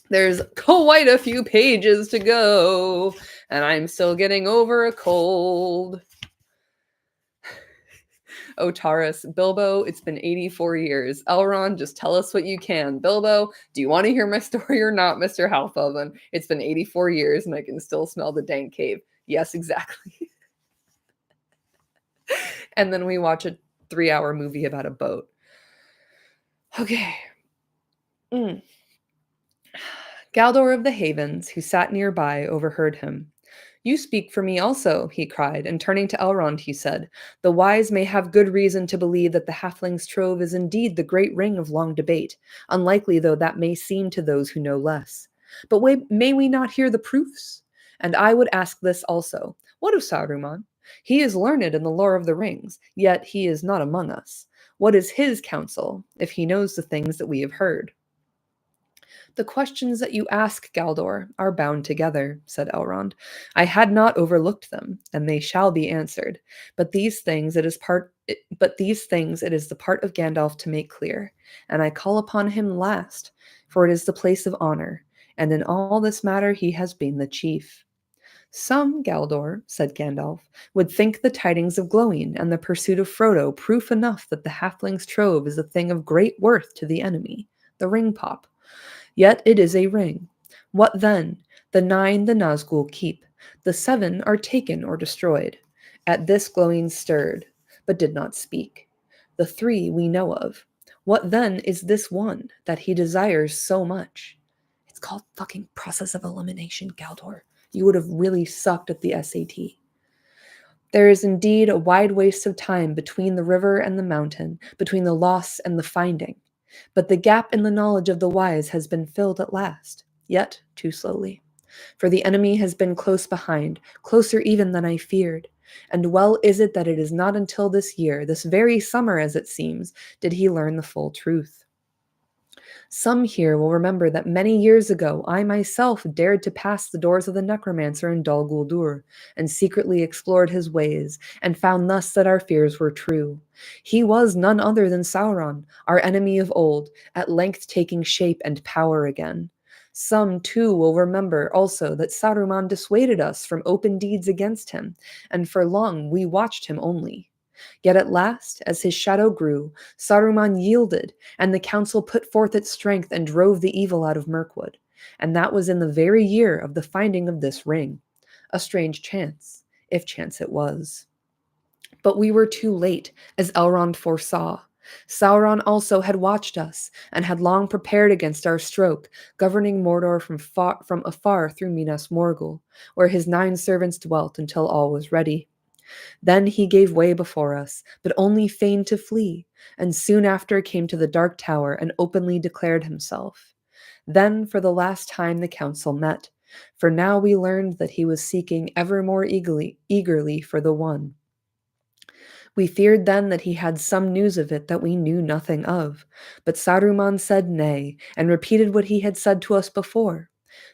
there's quite a few pages to go, and I'm still getting over a cold. Oh, Taurus, Bilbo, it's been 84 years. Elrond, just tell us what you can. Bilbo, do you want to hear my story or not, Mr. Halfoven? It's been 84 years and I can still smell the dank cave. Yes, exactly. And then we watch a 3-hour movie about a boat. Okay. Galdor of the Havens, who sat nearby, overheard him. "You speak for me also," he cried, and turning to Elrond, he said, "The wise may have good reason to believe that the halfling's trove is indeed the great ring of long debate, unlikely though that may seem to those who know less. But may we not hear the proofs? And I would ask this also. What of Saruman? He is learned in the lore of the rings, yet he is not among us. What is his counsel, if he knows the things that we have heard?" "The questions that you ask, Galdor, are bound together," said Elrond. "I had not overlooked them, and they shall be answered. But these things it is the part of Gandalf to make clear, and I call upon him last, for it is the place of honor, and in all this matter he has been the chief." "Some, Galdor," said Gandalf, "would think the tidings of Glowing and the pursuit of Frodo proof enough that the halfling's trove is a thing of great worth to the enemy, the ring pop. Yet it is a ring. What then? The 9 the Nazgul keep. The 7 are taken or destroyed. At this Glowing stirred, but did not speak. The 3 we know of. What then is this one that he desires so much? It's called fucking process of elimination, Galdor. You would have really sucked at the SAT. There is indeed a wide waste of time between the river and the mountain, between the loss and the finding. But the gap in the knowledge of the wise has been filled at last, yet too slowly. For the enemy has been close behind, closer even than I feared. And well is it that it is not until this year, this very summer as it seems, did he learn the full truth. Some here will remember that many years ago I myself dared to pass the doors of the necromancer in Dol Guldur, and secretly explored his ways, and found thus that our fears were true. He was none other than Sauron, our enemy of old, at length taking shape and power again. Some, too, will remember also that Saruman dissuaded us from open deeds against him, and for long we watched him only. Yet at last, as his shadow grew, Saruman yielded, and the council put forth its strength and drove the evil out of Mirkwood. And that was in the very year of the finding of this ring. A strange chance, if chance it was. But we were too late, as Elrond foresaw. Sauron also had watched us, and had long prepared against our stroke, governing Mordor from afar through Minas Morgul, where his 9 servants dwelt until all was ready. Then he gave way before us, but only feigned to flee, and soon after came to the Dark Tower and openly declared himself. Then for the last time the council met, for now we learned that he was seeking ever more eagerly for the One. We feared then that he had some news of it that we knew nothing of, but Saruman said nay, and repeated what he had said to us before,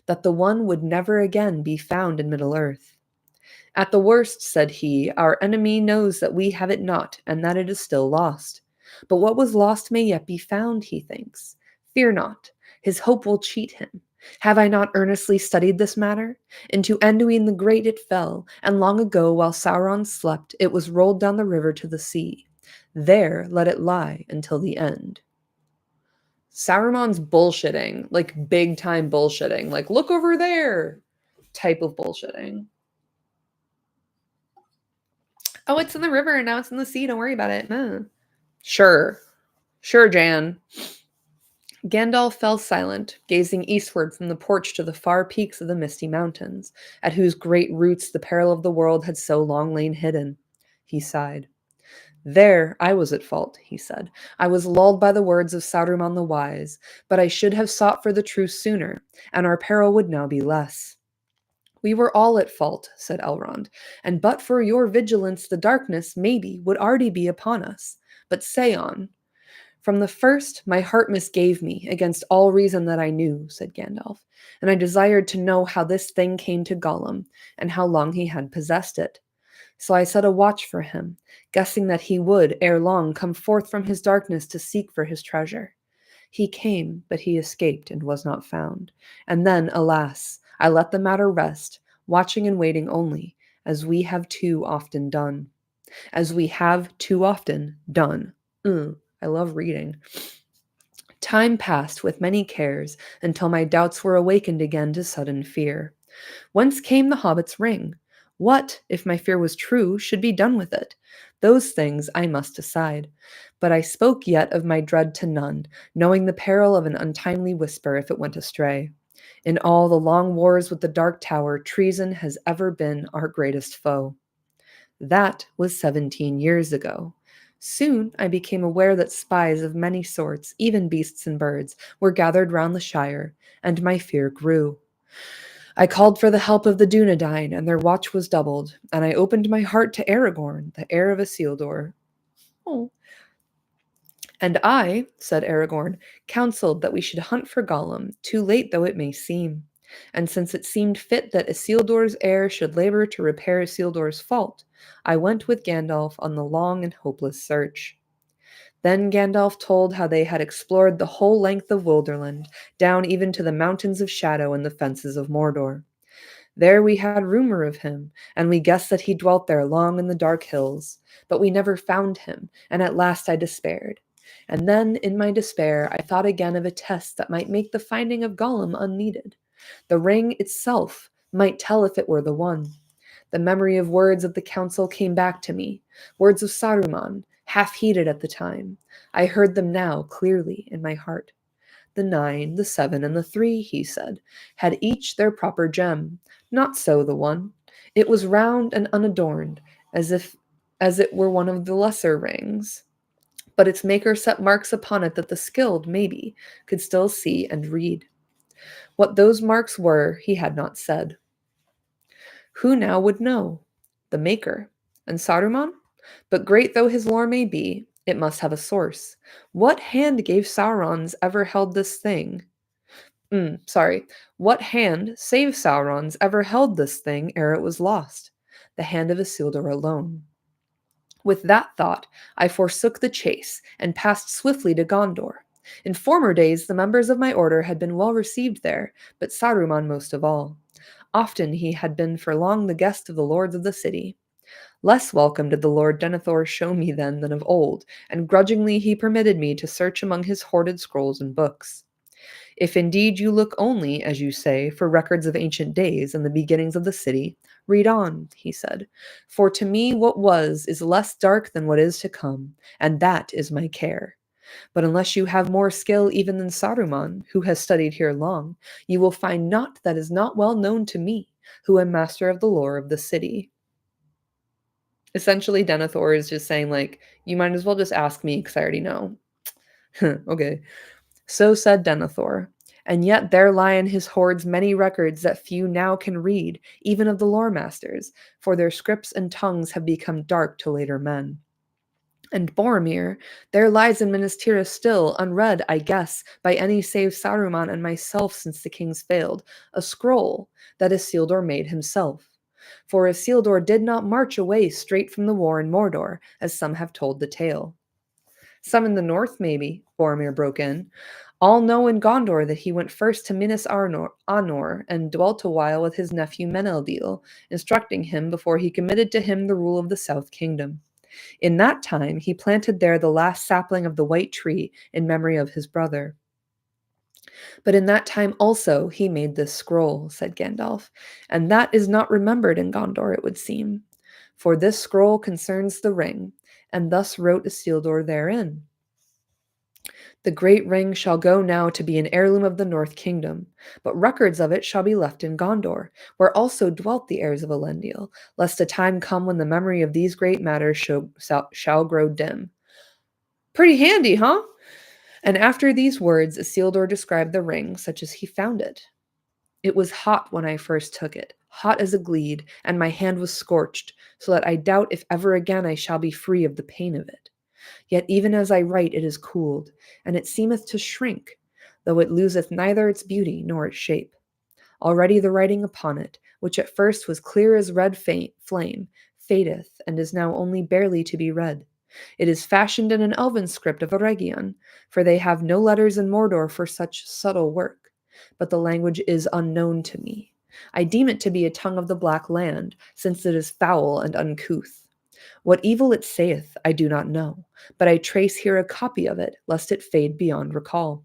that the One would never again be found in Middle-earth. "At the worst," said he, "our enemy knows that we have it not, and that it is still lost. But what was lost may yet be found, he thinks. Fear not, his hope will cheat him. Have I not earnestly studied this matter? Into Anduin the Great it fell, and long ago, while Sauron slept, it was rolled down the river to the sea. There let it lie until the end." Saruman's bullshitting, like big time bullshitting, like look over there type of bullshitting. "Oh, it's in the river and now it's in the sea. Don't worry about it." Sure. Sure, Jan. Gandalf fell silent, gazing eastward from the porch to the far peaks of the misty mountains, at whose great roots the peril of the world had so long lain hidden. He sighed. "There I was at fault," he said. "I was lulled by the words of Saruman the Wise, but I should have sought for the truth sooner, and our peril would now be less. We were all at fault, said Elrond, and but for your vigilance the darkness, maybe, would already be upon us. But say on. From the first, my heart misgave me against all reason that I knew, said Gandalf, and I desired to know how this thing came to Gollum, and how long he had possessed it. So I set a watch for him, guessing that he would, ere long, come forth from his darkness to seek for his treasure. He came, but he escaped and was not found. And then, alas, I let the matter rest, watching and waiting only, as we have too often done. As we have too often done. I love reading. Time passed with many cares until my doubts were awakened again to sudden fear. Whence came the hobbit's ring? What, if my fear was true, should be done with it? Those things I must decide. But I spoke yet of my dread to none, knowing the peril of an untimely whisper if it went astray. In all the long wars with the Dark Tower, treason has ever been our greatest foe. That was 17 years ago. Soon I became aware that spies of many sorts, even beasts and birds, were gathered round the Shire, and my fear grew. I called for the help of the Dunedain, and their watch was doubled, and I opened my heart to Aragorn, the heir of Isildur. Oh. And I, said Aragorn, counseled that we should hunt for Gollum, too late though it may seem. And since it seemed fit that Isildur's heir should labor to repair Isildur's fault, I went with Gandalf on the long and hopeless search. Then Gandalf told how they had explored the whole length of Wilderland, down even to the mountains of shadow and the fences of Mordor. There we had rumor of him, and we guessed that he dwelt there long in the dark hills. But we never found him, and at last I despaired. And then, in my despair, I thought again of a test that might make the finding of Gollum unneeded. The ring itself might tell if it were the one. The memory of words of the council came back to me, words of Saruman, half heeded at the time. I heard them now clearly in my heart. The 9, the 7, and the 3, he said, had each their proper gem. Not so the one. It was round and unadorned, as it were one of the lesser rings. But its maker set marks upon it that the skilled, maybe, could still see and read. What those marks were, he had not said. Who now would know? The maker. And Saruman? But great though his lore may be, it must have a source. What hand gave Sauron's ever held this thing? What hand, save Sauron's, ever held this thing ere it was lost? The hand of Isildur alone. With that thought, I forsook the chase and passed swiftly to Gondor. In former days, the members of my order had been well received there, but Saruman most of all. Often he had been for long the guest of the lords of the city. Less welcome did the Lord Denethor show me then than of old, and grudgingly he permitted me to search among his hoarded scrolls and books. If indeed you look only, as you say, for records of ancient days and the beginnings of the city, read on, he said. For to me what was is less dark than what is to come, and that is my care. But unless you have more skill even than Saruman, who has studied here long, you will find naught that is not well known to me, who am master of the lore of the city. Essentially, Denethor is just saying, like, you might as well just ask me because I already know. Okay. So said Denethor, and yet there lie in his hoards many records that few now can read, even of the lore masters, for their scripts and tongues have become dark to later men. And Boromir, there lies in Minas Tirith still, unread, I guess, by any save Saruman and myself since the kings failed, a scroll that Isildur made himself. For Isildur did not march away straight from the war in Mordor, as some have told the tale. Some in the north, maybe, Boromir broke in. All know in Gondor that he went first to Minas Anor and dwelt a while with his nephew Menelil, instructing him before he committed to him the rule of the South Kingdom. In that time he planted there the last sapling of the White Tree in memory of his brother. But in that time also he made this scroll, said Gandalf, and that is not remembered in Gondor, it would seem. For this scroll concerns the ring, and thus wrote Isildur therein. The great ring shall go now to be an heirloom of the North Kingdom, but records of it shall be left in Gondor, where also dwelt the heirs of Elendil, lest a time come when the memory of these great matters shall grow dim. Pretty handy, huh? And after these words, Isildur described the ring such as he found it. It was hot when I first took it, hot as a gleed, and my hand was scorched, so that I doubt if ever again I shall be free of the pain of it. Yet even as I write it is cooled, and it seemeth to shrink, though it loseth neither its beauty nor its shape. Already the writing upon it, which at first was clear as red flame, fadeth, and is now only barely to be read. It is fashioned in an elven script of Eregion, for they have no letters in Mordor for such subtle work. But the language is unknown to me. I deem it to be a tongue of the Black Land, since it is foul and uncouth. What evil it saith, I do not know, but I trace here a copy of it, lest it fade beyond recall.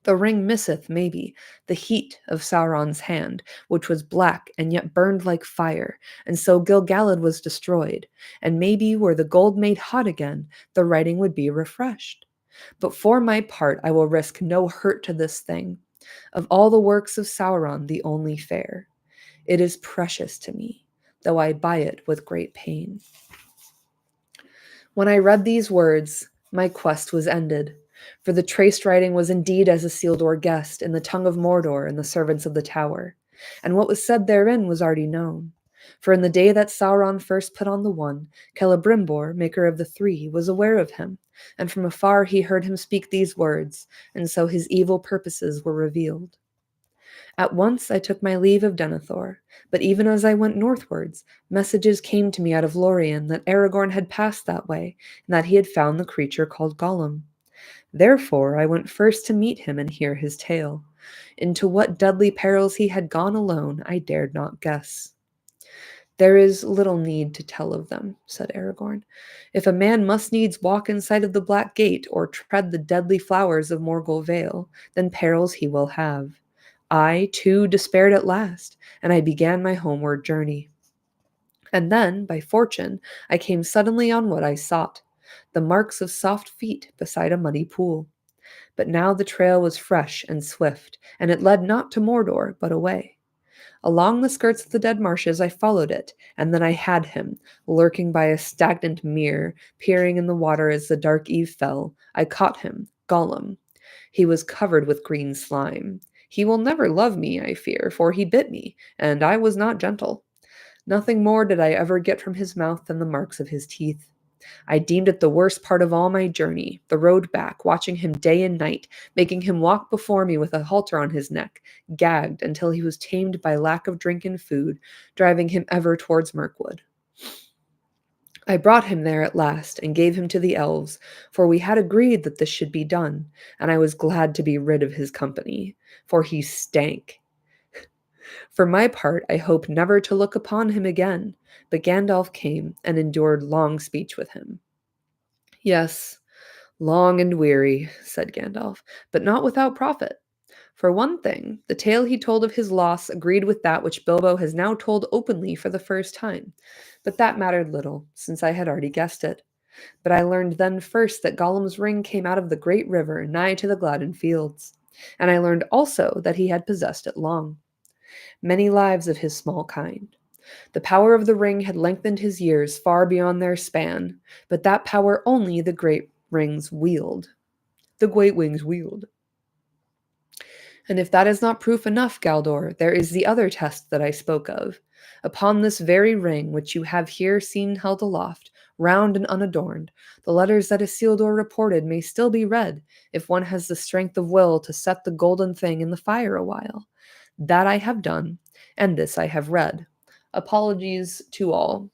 The ring misseth, maybe, the heat of Sauron's hand, which was black and yet burned like fire, and so Gil-galad was destroyed, and maybe were the gold made hot again, the writing would be refreshed. But for my part I will risk no hurt to this thing, of all the works of Sauron the only fair. It is precious to me, though I buy it with great pain. When I read these words, my quest was ended, for the traced writing was indeed as Isildur guessed, in the tongue of Mordor and the servants of the tower, and what was said therein was already known. For in the day that Sauron first put on the one, Celebrimbor, maker of the three, was aware of him, and from afar he heard him speak these words, and so his evil purposes were revealed. At once I took my leave of Denethor, but even as I went northwards, messages came to me out of Lorien that Aragorn had passed that way, and that he had found the creature called Gollum. Therefore I went first to meet him and hear his tale. Into what deadly perils he had gone alone, I dared not guess. There is little need to tell of them, said Aragorn. If a man must needs walk in sight of the Black Gate, or tread the deadly flowers of Morgul Vale, then perils he will have. I, too, despaired at last, and I began my homeward journey. And then, by fortune, I came suddenly on what I sought, the marks of soft feet beside a muddy pool. But now the trail was fresh and swift, and it led not to Mordor, but away. Along the skirts of the dead marshes I followed it, and then I had him, lurking by a stagnant mere, peering in the water as the dark eve fell. I caught him, Gollum. He was covered with green slime. He will never love me, I fear, for he bit me, and I was not gentle. Nothing more did I ever get from his mouth than the marks of his teeth. I deemed it the worst part of all my journey, the road back, watching him day and night, making him walk before me with a halter on his neck, gagged until he was tamed by lack of drink and food, driving him ever towards Mirkwood. I brought him there at last, and gave him to the elves, for we had agreed that this should be done, and I was glad to be rid of his company, for he stank. For my part, I hope never to look upon him again, but Gandalf came and endured long speech with him. Yes, long and weary, said Gandalf, but not without profit. For one thing, the tale he told of his loss agreed with that which Bilbo has now told openly for the first time, but that mattered little, since I had already guessed it. But I learned then first that Gollum's ring came out of the great river nigh to the Gladden fields, and I learned also that he had possessed it long. Many lives of his small kind. The power of the ring had lengthened his years far beyond their span, but that power only the great wings wield. The great wings wield. And if that is not proof enough, Galdor, there is the other test that I spoke of. Upon this very ring, which you have here seen held aloft, round and unadorned, the letters that Isildur reported may still be read, if one has the strength of will to set the golden thing in the fire a while. That I have done, and this I have read. Apologies to all.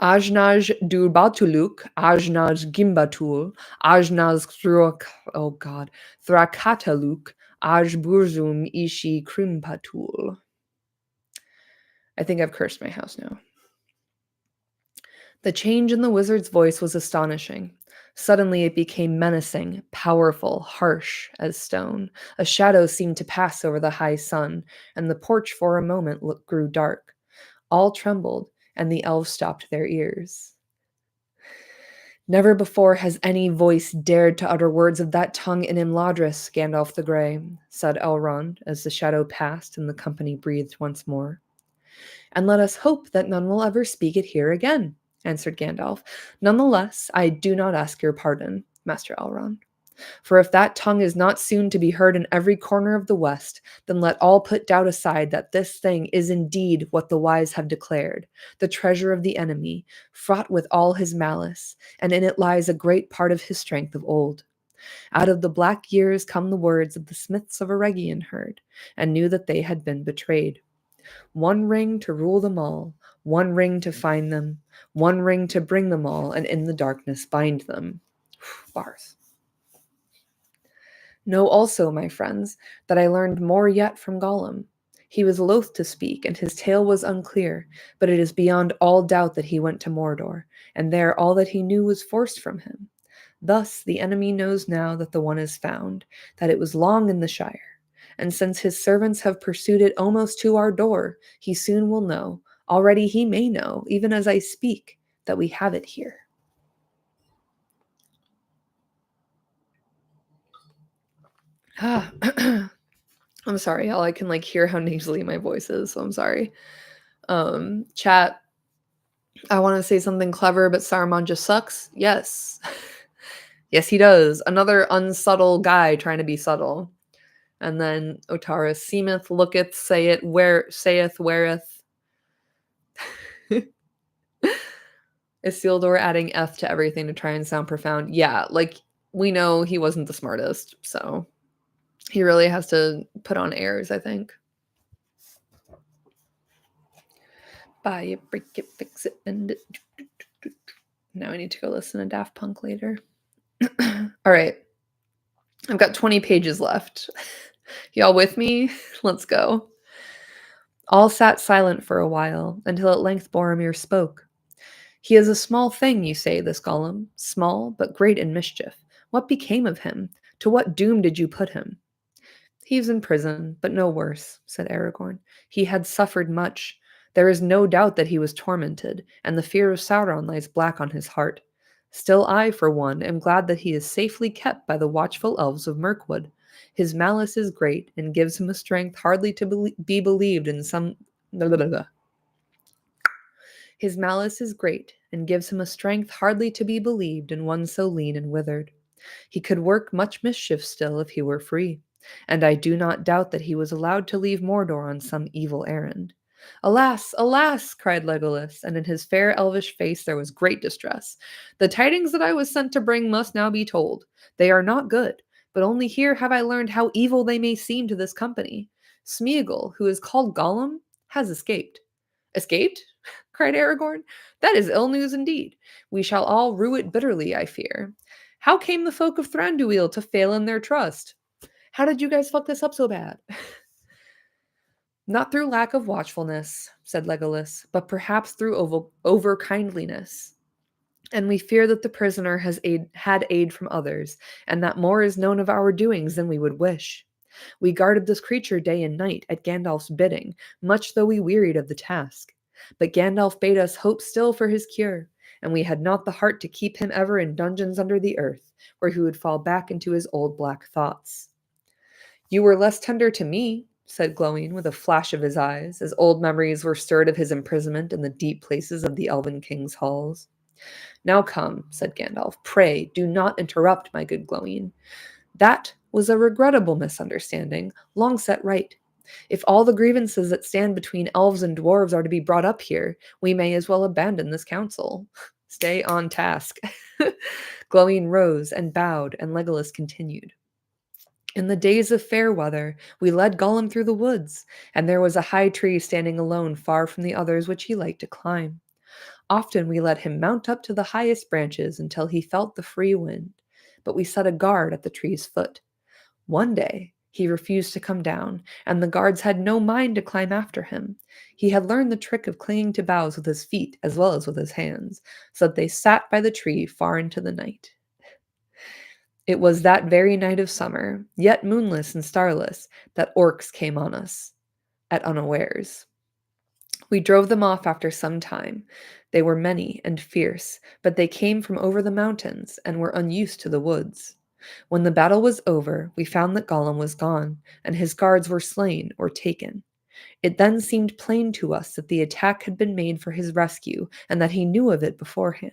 Ajnaj Durbatuluk, Ajnaj Gimbatul, Ajnaz Thrakataluk, Ajburzum Ishi Krimpatul. I think I've cursed my house now. The change in the wizard's voice was astonishing. Suddenly it became menacing, powerful, harsh as stone. A shadow seemed to pass over the high sun, and the porch for a moment grew dark. All trembled, and the elves stopped their ears. Never before has any voice dared to utter words of that tongue in Imladris, Gandalf the Grey, said Elrond, as the shadow passed and the company breathed once more. And let us hope that none will ever speak it here again, answered Gandalf. Nonetheless, I do not ask your pardon, Master Elrond. For if that tongue is not soon to be heard in every corner of the West, then let all put doubt aside that this thing is indeed what the wise have declared, the treasure of the enemy, fraught with all his malice, and in it lies a great part of his strength of old. Out of the black years come the words of the smiths of Eregion heard, and knew that they had been betrayed. One ring to rule them all, one ring to find them, one ring to bring them all, and in the darkness bind them. Bars. Know also, my friends, that I learned more yet from Gollum. He was loath to speak, and his tale was unclear, but it is beyond all doubt that he went to Mordor, and there all that he knew was forced from him. Thus the enemy knows now that the one is found, that it was long in the Shire, and since his servants have pursued it almost to our door, he soon will know, already he may know, even as I speak, that we have it here. I'm sorry, y'all. I can hear how nasally my voice is, so I'm sorry. Chat, I want to say something clever, but Saruman just sucks. Yes. Yes, he does. Another unsubtle guy trying to be subtle. And then Otara seemeth, looketh, saith, weareth. Isildur adding F to everything to try and sound profound. Yeah, we know he wasn't the smartest, so he really has to put on airs, I think. Buy it, break it, fix it, bend it. Now I need to go listen to Daft Punk later. All right. I've got 20 pages left. Y'all with me? Let's go. All sat silent for a while, until at length Boromir spoke. He is a small thing, you say, this Gollum. Small, but great in mischief. What became of him? To what doom did you put him? He is in prison, but no worse, said Aragorn. He had suffered much. There is no doubt that he was tormented, and the fear of Sauron lies black on his heart. Still I, for one, am glad that he is safely kept by the watchful elves of Mirkwood. His malice is great, and gives him a strength hardly to be believed in some... His malice is great, and gives him a strength hardly to be believed in one so lean and withered. He could work much mischief still if he were free, and I do not doubt that he was allowed to leave Mordor on some evil errand. Alas, alas, cried Legolas, and in his fair elvish face there was great distress. The tidings that I was sent to bring must now be told. They are not good, but only here have I learned how evil they may seem to this company. Smeagol, who is called Gollum, has escaped. Escaped? Cried Aragorn. That is ill news indeed. We shall all rue it bitterly, I fear. How came the folk of Thranduil to fail in their trust? How did you guys fuck this up so bad? Not through lack of watchfulness, said Legolas, but perhaps through over-kindliness. And we fear that the prisoner has had aid from others, and that more is known of our doings than we would wish. We guarded this creature day and night at Gandalf's bidding, much though we wearied of the task. But Gandalf bade us hope still for his cure, and we had not the heart to keep him ever in dungeons under the earth, where he would fall back into his old black thoughts. You were less tender to me, said Glowing, with a flash of his eyes, as old memories were stirred of his imprisonment in the deep places of the Elven King's halls. Now come, said Gandalf, pray do not interrupt, my good Glowing. That was a regrettable misunderstanding, long set right. If all the grievances that stand between elves and dwarves are to be brought up here, we may as well abandon this council. Stay on task. Glowing rose and bowed, and Legolas continued. In the days of fair weather, we led Gollum through the woods, and there was a high tree standing alone far from the others which he liked to climb. Often we let him mount up to the highest branches until he felt the free wind, but we set a guard at the tree's foot. One day, he refused to come down, and the guards had no mind to climb after him. He had learned the trick of clinging to boughs with his feet as well as with his hands, so that they sat by the tree far into the night. It was that very night of summer, yet moonless and starless, that orcs came on us, at unawares. We drove them off after some time. They were many and fierce, but they came from over the mountains and were unused to the woods. When the battle was over, we found that Gollum was gone, and his guards were slain or taken. It then seemed plain to us that the attack had been made for his rescue, and that he knew of it beforehand.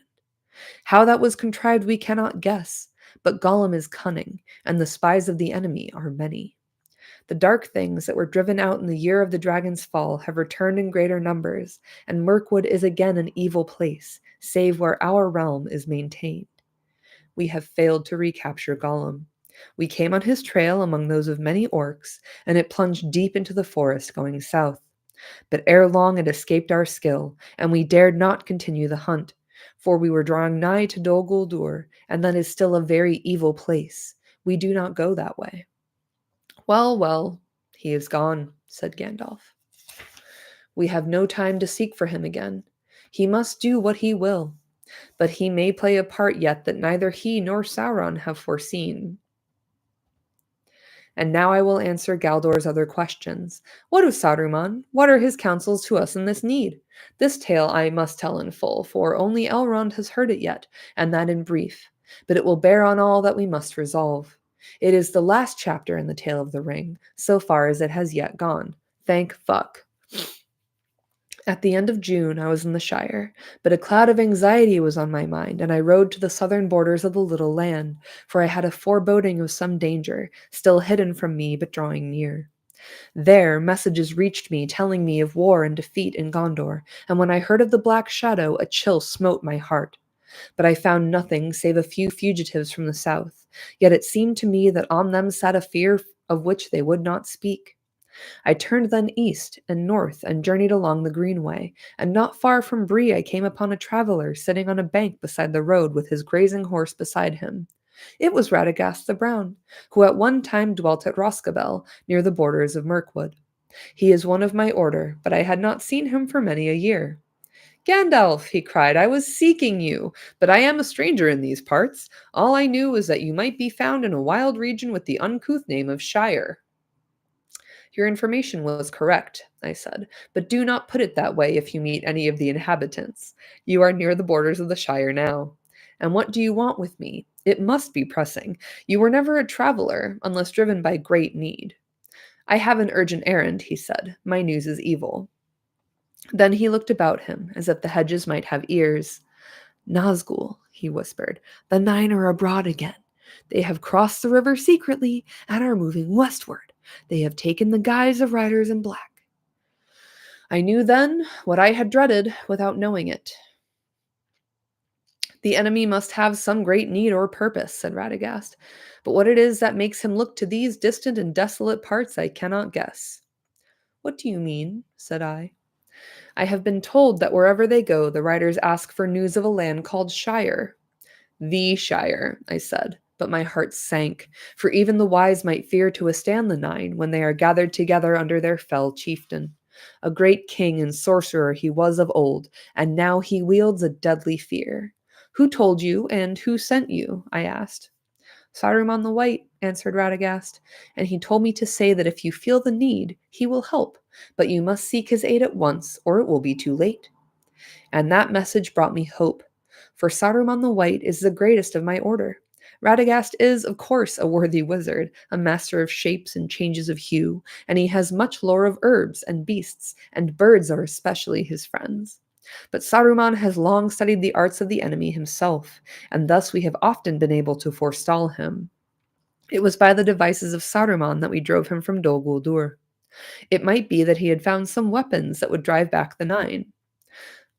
How that was contrived we cannot guess, But Gollum is cunning, and the spies of the enemy are many. The dark things that were driven out in the year of the dragon's fall have returned in greater numbers, and Mirkwood is again an evil place, save where our realm is maintained. We have failed to recapture Gollum. We came on his trail among those of many orcs, and it plunged deep into the forest going south. But ere long it escaped our skill, and we dared not continue the hunt, for we were drawing nigh to Dol Guldur, and that is still a very evil place. We do not go that way. Well, well, he is gone, said Gandalf. We have no time to seek for him again. He must do what he will, but he may play a part yet that neither he nor Sauron have foreseen. And now I will answer Galdor's other questions. What of Saruman? What are his counsels to us in this need? This tale I must tell in full, for only Elrond has heard it yet, and that in brief. But it will bear on all that we must resolve. It is the last chapter in the Tale of the Ring, so far as it has yet gone. Thank fuck. At the end of June, I was in the Shire, but a cloud of anxiety was on my mind, and I rode to the southern borders of the little land, for I had a foreboding of some danger, still hidden from me but drawing near. There, messages reached me telling me of war and defeat in Gondor, and when I heard of the Black Shadow, a chill smote my heart. But I found nothing save a few fugitives from the south, yet it seemed to me that on them sat a fear of which they would not speak. I turned then east and north and journeyed along the Greenway, and not far from Bree I came upon a traveler sitting on a bank beside the road with his grazing horse beside him. It was Radagast the Brown, who at one time dwelt at Roscabel, near the borders of Mirkwood. He is one of my order, but I had not seen him for many a year. Gandalf, he cried, I was seeking you, but I am a stranger in these parts. All I knew was that you might be found in a wild region with the uncouth name of Shire. Your information was correct, I said, but do not put it that way if you meet any of the inhabitants. You are near the borders of the Shire now. And what do you want with me? It must be pressing. You were never a traveler, unless driven by great need. I have an urgent errand, he said. My news is evil. Then he looked about him, as if the hedges might have ears. Nazgul, he whispered, the Nine are abroad again. They have crossed the river secretly and are moving westward. They have taken the guise of riders in black. I knew then what I had dreaded without knowing it. The enemy must have some great need or purpose, said Radagast, but what it is that makes him look to these distant and desolate parts I cannot guess. What do you mean? Said I. I have been told that wherever they go, the riders ask for news of a land called Shire. The Shire, I said, but my heart sank, for even the wise might fear to withstand the Nine when they are gathered together under their fell chieftain. A great king and sorcerer he was of old, and now he wields a deadly fear. Who told you, and who sent you? I asked. Saruman the White, answered Radagast, and he told me to say that if you feel the need, he will help, but you must seek his aid at once, or it will be too late. And that message brought me hope, for Saruman the White is the greatest of my order. Radagast is, of course, a worthy wizard, a master of shapes and changes of hue, and he has much lore of herbs and beasts, and birds are especially his friends. But Saruman has long studied the arts of the enemy himself, and thus we have often been able to forestall him. It was by the devices of Saruman that we drove him from Dol Guldur. It might be that he had found some weapons that would drive back the Nine.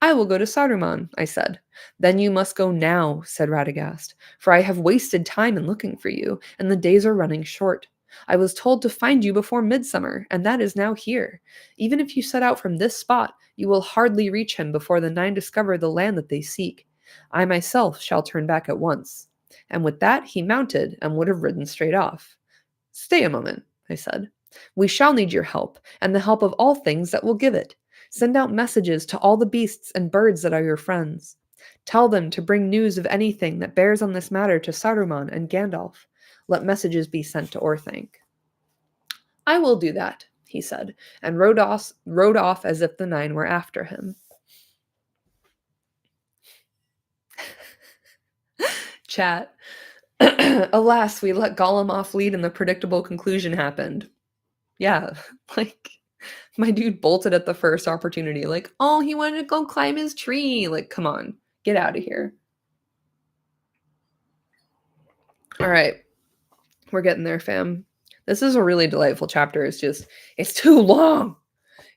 I will go to Saruman, I said. Then you must go now, said Radagast, for I have wasted time in looking for you, and the days are running short. I was told to find you before midsummer, and that is now here. Even if you set out from this spot, you will hardly reach him before the Nine discover the land that they seek. I myself shall turn back at once. And with that he mounted and would have ridden straight off. Stay a moment, I said. We shall need your help, and the help of all things that will give it. Send out messages to all the beasts and birds that are your friends. Tell them to bring news of anything that bears on this matter to Saruman and Gandalf. Let messages be sent to Orthanc. I will do that, he said, and rode off as if the Nine were after him. Chat. Alas, we let Gollum off lead and the predictable conclusion happened. Yeah, my dude bolted at the first opportunity. Oh, he wanted to go climb his tree. Come on, get out of here. All right, we're getting there, fam. This is a really delightful chapter. It's too long.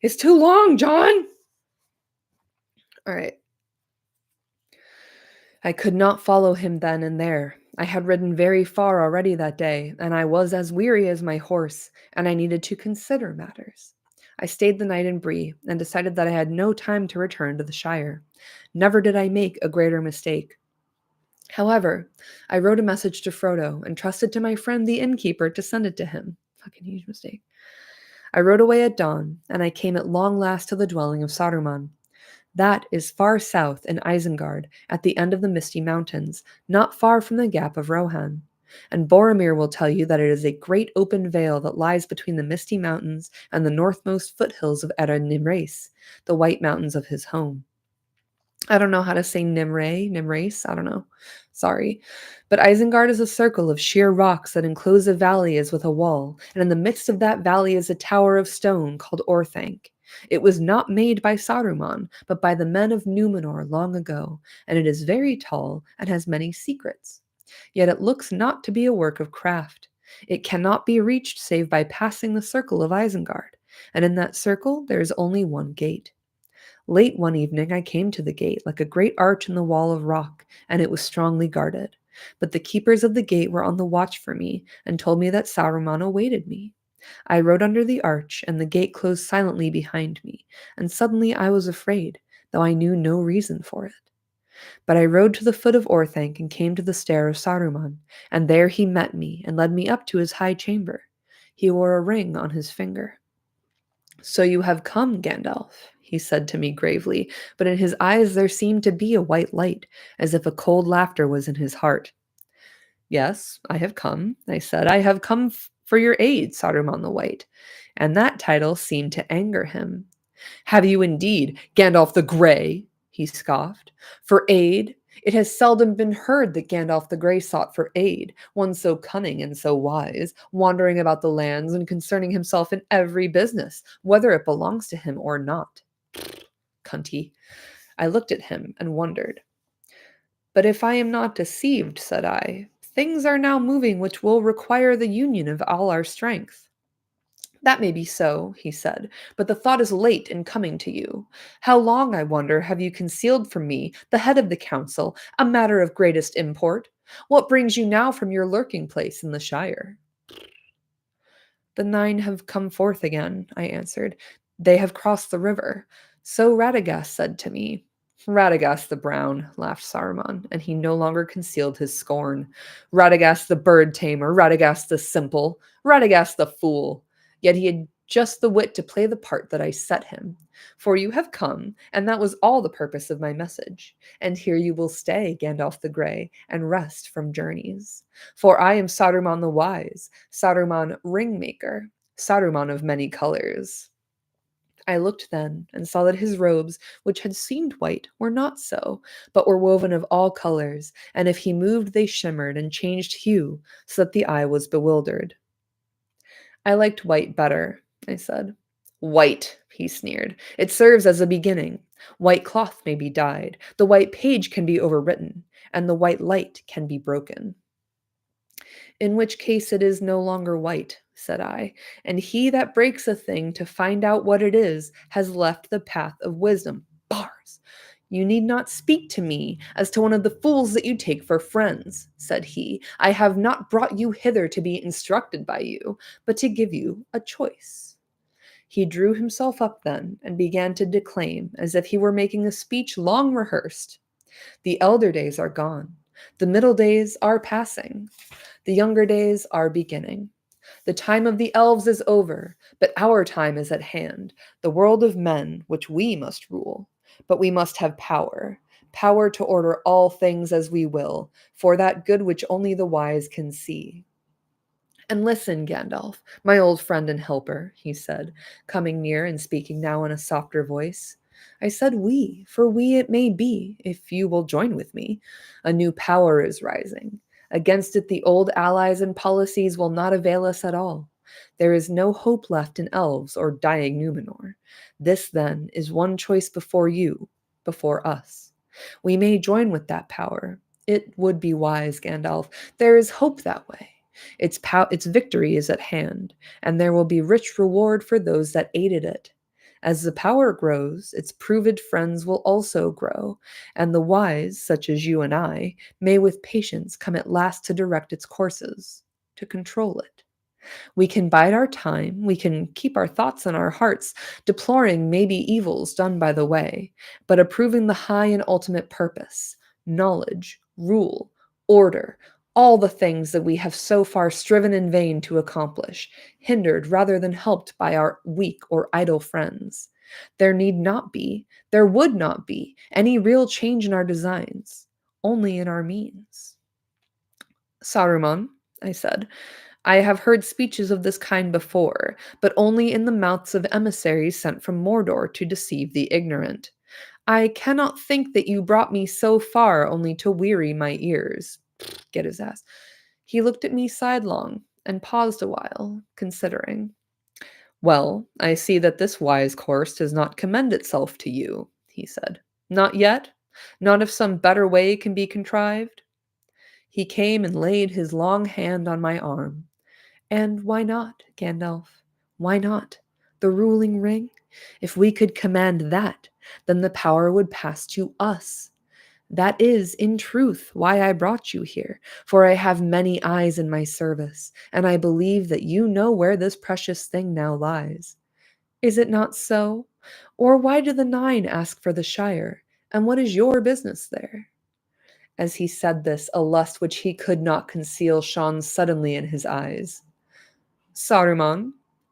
It's too long, John. All right. I could not follow him then and there. I had ridden very far already that day, and I was as weary as my horse, and I needed to consider matters. I stayed the night in Bree, and decided that I had no time to return to the Shire. Never did I make a greater mistake. However, I wrote a message to Frodo, and trusted to my friend the innkeeper to send it to him. Fucking huge mistake. I rode away at dawn, and I came at long last to the dwelling of Saruman. That is far south in Isengard, at the end of the Misty Mountains, not far from the Gap of Rohan. And Boromir will tell you that it is a great open vale that lies between the Misty Mountains and the northmost foothills of Nimrace, the White Mountains of his home. I don't know how to say Nimrace, I don't know. Sorry. But Isengard is a circle of sheer rocks that enclose a valley as with a wall, and in the midst of that valley is a tower of stone called Orthanc. It was not made by Saruman, but by the men of Númenor long ago, and it is very tall and has many secrets. Yet it looks not to be a work of craft. It cannot be reached save by passing the circle of Isengard, and in that circle there is only one gate. Late one evening I came to the gate, like a great arch in the wall of rock, and it was strongly guarded. But the keepers of the gate were on the watch for me, and told me that Saruman awaited me. I rode under the arch, and the gate closed silently behind me, and suddenly I was afraid, though I knew no reason for it. But I rode to the foot of Orthanc and came to the stair of Saruman, and there he met me and led me up to his high chamber. He wore a ring on his finger. "So you have come, Gandalf," he said to me gravely, but in his eyes there seemed to be a white light, as if a cold laughter was in his heart. "Yes, I have come," I said. "I have come for your aid, Saruman the White." And that title seemed to anger him. "Have you indeed, Gandalf the Grey?" he scoffed. "For aid? It has seldom been heard that Gandalf the Grey sought for aid, one so cunning and so wise, wandering about the lands and concerning himself in every business, whether it belongs to him or not." Cunty. I looked at him and wondered. "But if I am not deceived," said I, "things are now moving which will require the union of all our strength." "That may be so," he said, "but the thought is late in coming to you. How long, I wonder, have you concealed from me, the head of the council, a matter of greatest import? What brings you now from your lurking place in the Shire?" "The 9 have come forth again," I answered. "They have crossed the river. So Radagast said to me." "Radagast the Brown," laughed Saruman, and he no longer concealed his scorn. "Radagast the bird tamer, Radagast the simple, Radagast the fool. Yet he had just the wit to play the part that I set him. For you have come, and that was all the purpose of my message. And here you will stay, Gandalf the Grey, and rest from journeys. For I am Saruman the Wise, Saruman Ringmaker, Saruman of many colors." I looked then, and saw that his robes, which had seemed white, were not so, but were woven of all colors, and if he moved they shimmered and changed hue, so that the eye was bewildered. "I liked white better," I said. "White," he sneered. "It serves as a beginning. White cloth may be dyed, the white page can be overwritten, and the white light can be broken." "In which case it is no longer white," said I, "and he that breaks a thing to find out what it is has left the path of wisdom." Bars! "You need not speak to me as to one of the fools that you take for friends," said he. "I have not brought you hither to be instructed by you, but to give you a choice." He drew himself up then, and began to declaim as if he were making a speech long rehearsed. "The elder days are gone. The middle days are passing. The younger days are beginning. The time of the elves is over, but our time is at hand, the world of men which we must rule. But we must have power, power to order all things as we will, for that good which only the wise can see. And listen, Gandalf, my old friend and helper," he said, coming near and speaking now in a softer voice. I said we, for we it may be, if you will join with me. A new power is rising. Against it the old allies and policies will not avail us at all. There is no hope left in elves or dying Númenor. This, then, is one choice before you, before us. We may join with that power. It would be wise, Gandalf. There is hope that way. Its victory is at hand, and there will be rich reward for those that aided it. As the power grows, its proved friends will also grow, and the wise, such as you and I, may with patience come at last to direct its courses, to control it. We can bide our time, we can keep our thoughts in our hearts, deploring maybe evils done by the way, but approving the high and ultimate purpose, knowledge, rule, order, all the things that we have so far striven in vain to accomplish, hindered rather than helped by our weak or idle friends. There need not be, there would not be, any real change in our designs, only in our means. Saruman, I said, I have heard speeches of this kind before, but only in the mouths of emissaries sent from Mordor to deceive the ignorant. I cannot think that you brought me so far only to weary my ears. Get his ass. He looked at me sidelong and paused a while, considering. Well, I see that this wise course does not commend itself to you, he said. Not yet? Not if some better way can be contrived? He came and laid his long hand on my arm. And why not, Gandalf? Why not? The ruling ring? If we could command that, then the power would pass to us. That is, in truth, why I brought you here, for I have many eyes in my service, and I believe that you know where this precious thing now lies. Is it not so? Or why do the Nine ask for the Shire, and what is your business there? As he said this, a lust which he could not conceal shone suddenly in his eyes. Saruman,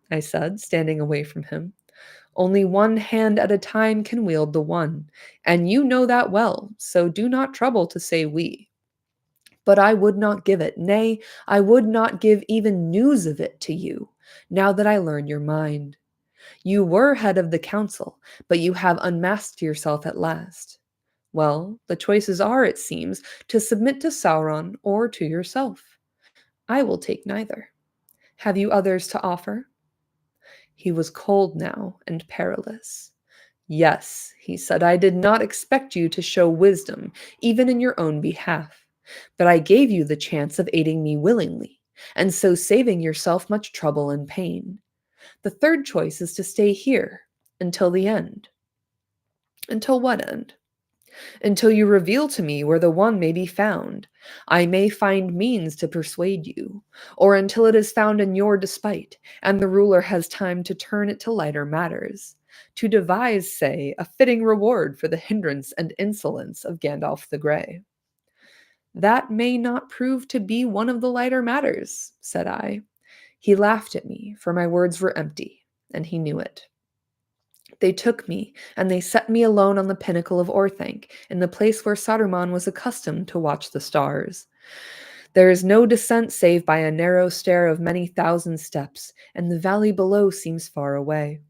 I said, standing away from him, only one hand at a time can wield the one, and you know that well, so do not trouble to say we. But I would not give it, nay, I would not give even news of it to you, now that I learn your mind. You were head of the council, but you have unmasked yourself at last. Well, the choices are, it seems, to submit to Sauron or to yourself. I will take neither. Have you others to offer? He was cold now and perilous. Yes, he said, I did not expect you to show wisdom, even in your own behalf. But I gave you the chance of aiding me willingly, and so saving yourself much trouble and pain. The third choice is to stay here until the end. Until what end? Until you reveal to me where the one may be found. I may find means to persuade you, or until it is found in your despite, and the ruler has time to turn it to lighter matters, to devise, say, a fitting reward for the hindrance and insolence of Gandalf the Grey. That may not prove to be one of the lighter matters, said I. He laughed at me, for my words were empty, and he knew it. They took me, and they set me alone on the pinnacle of Orthanc, in the place where Saruman was accustomed to watch the stars. There is no descent save by a narrow stair of many thousand steps, and the valley below seems far away.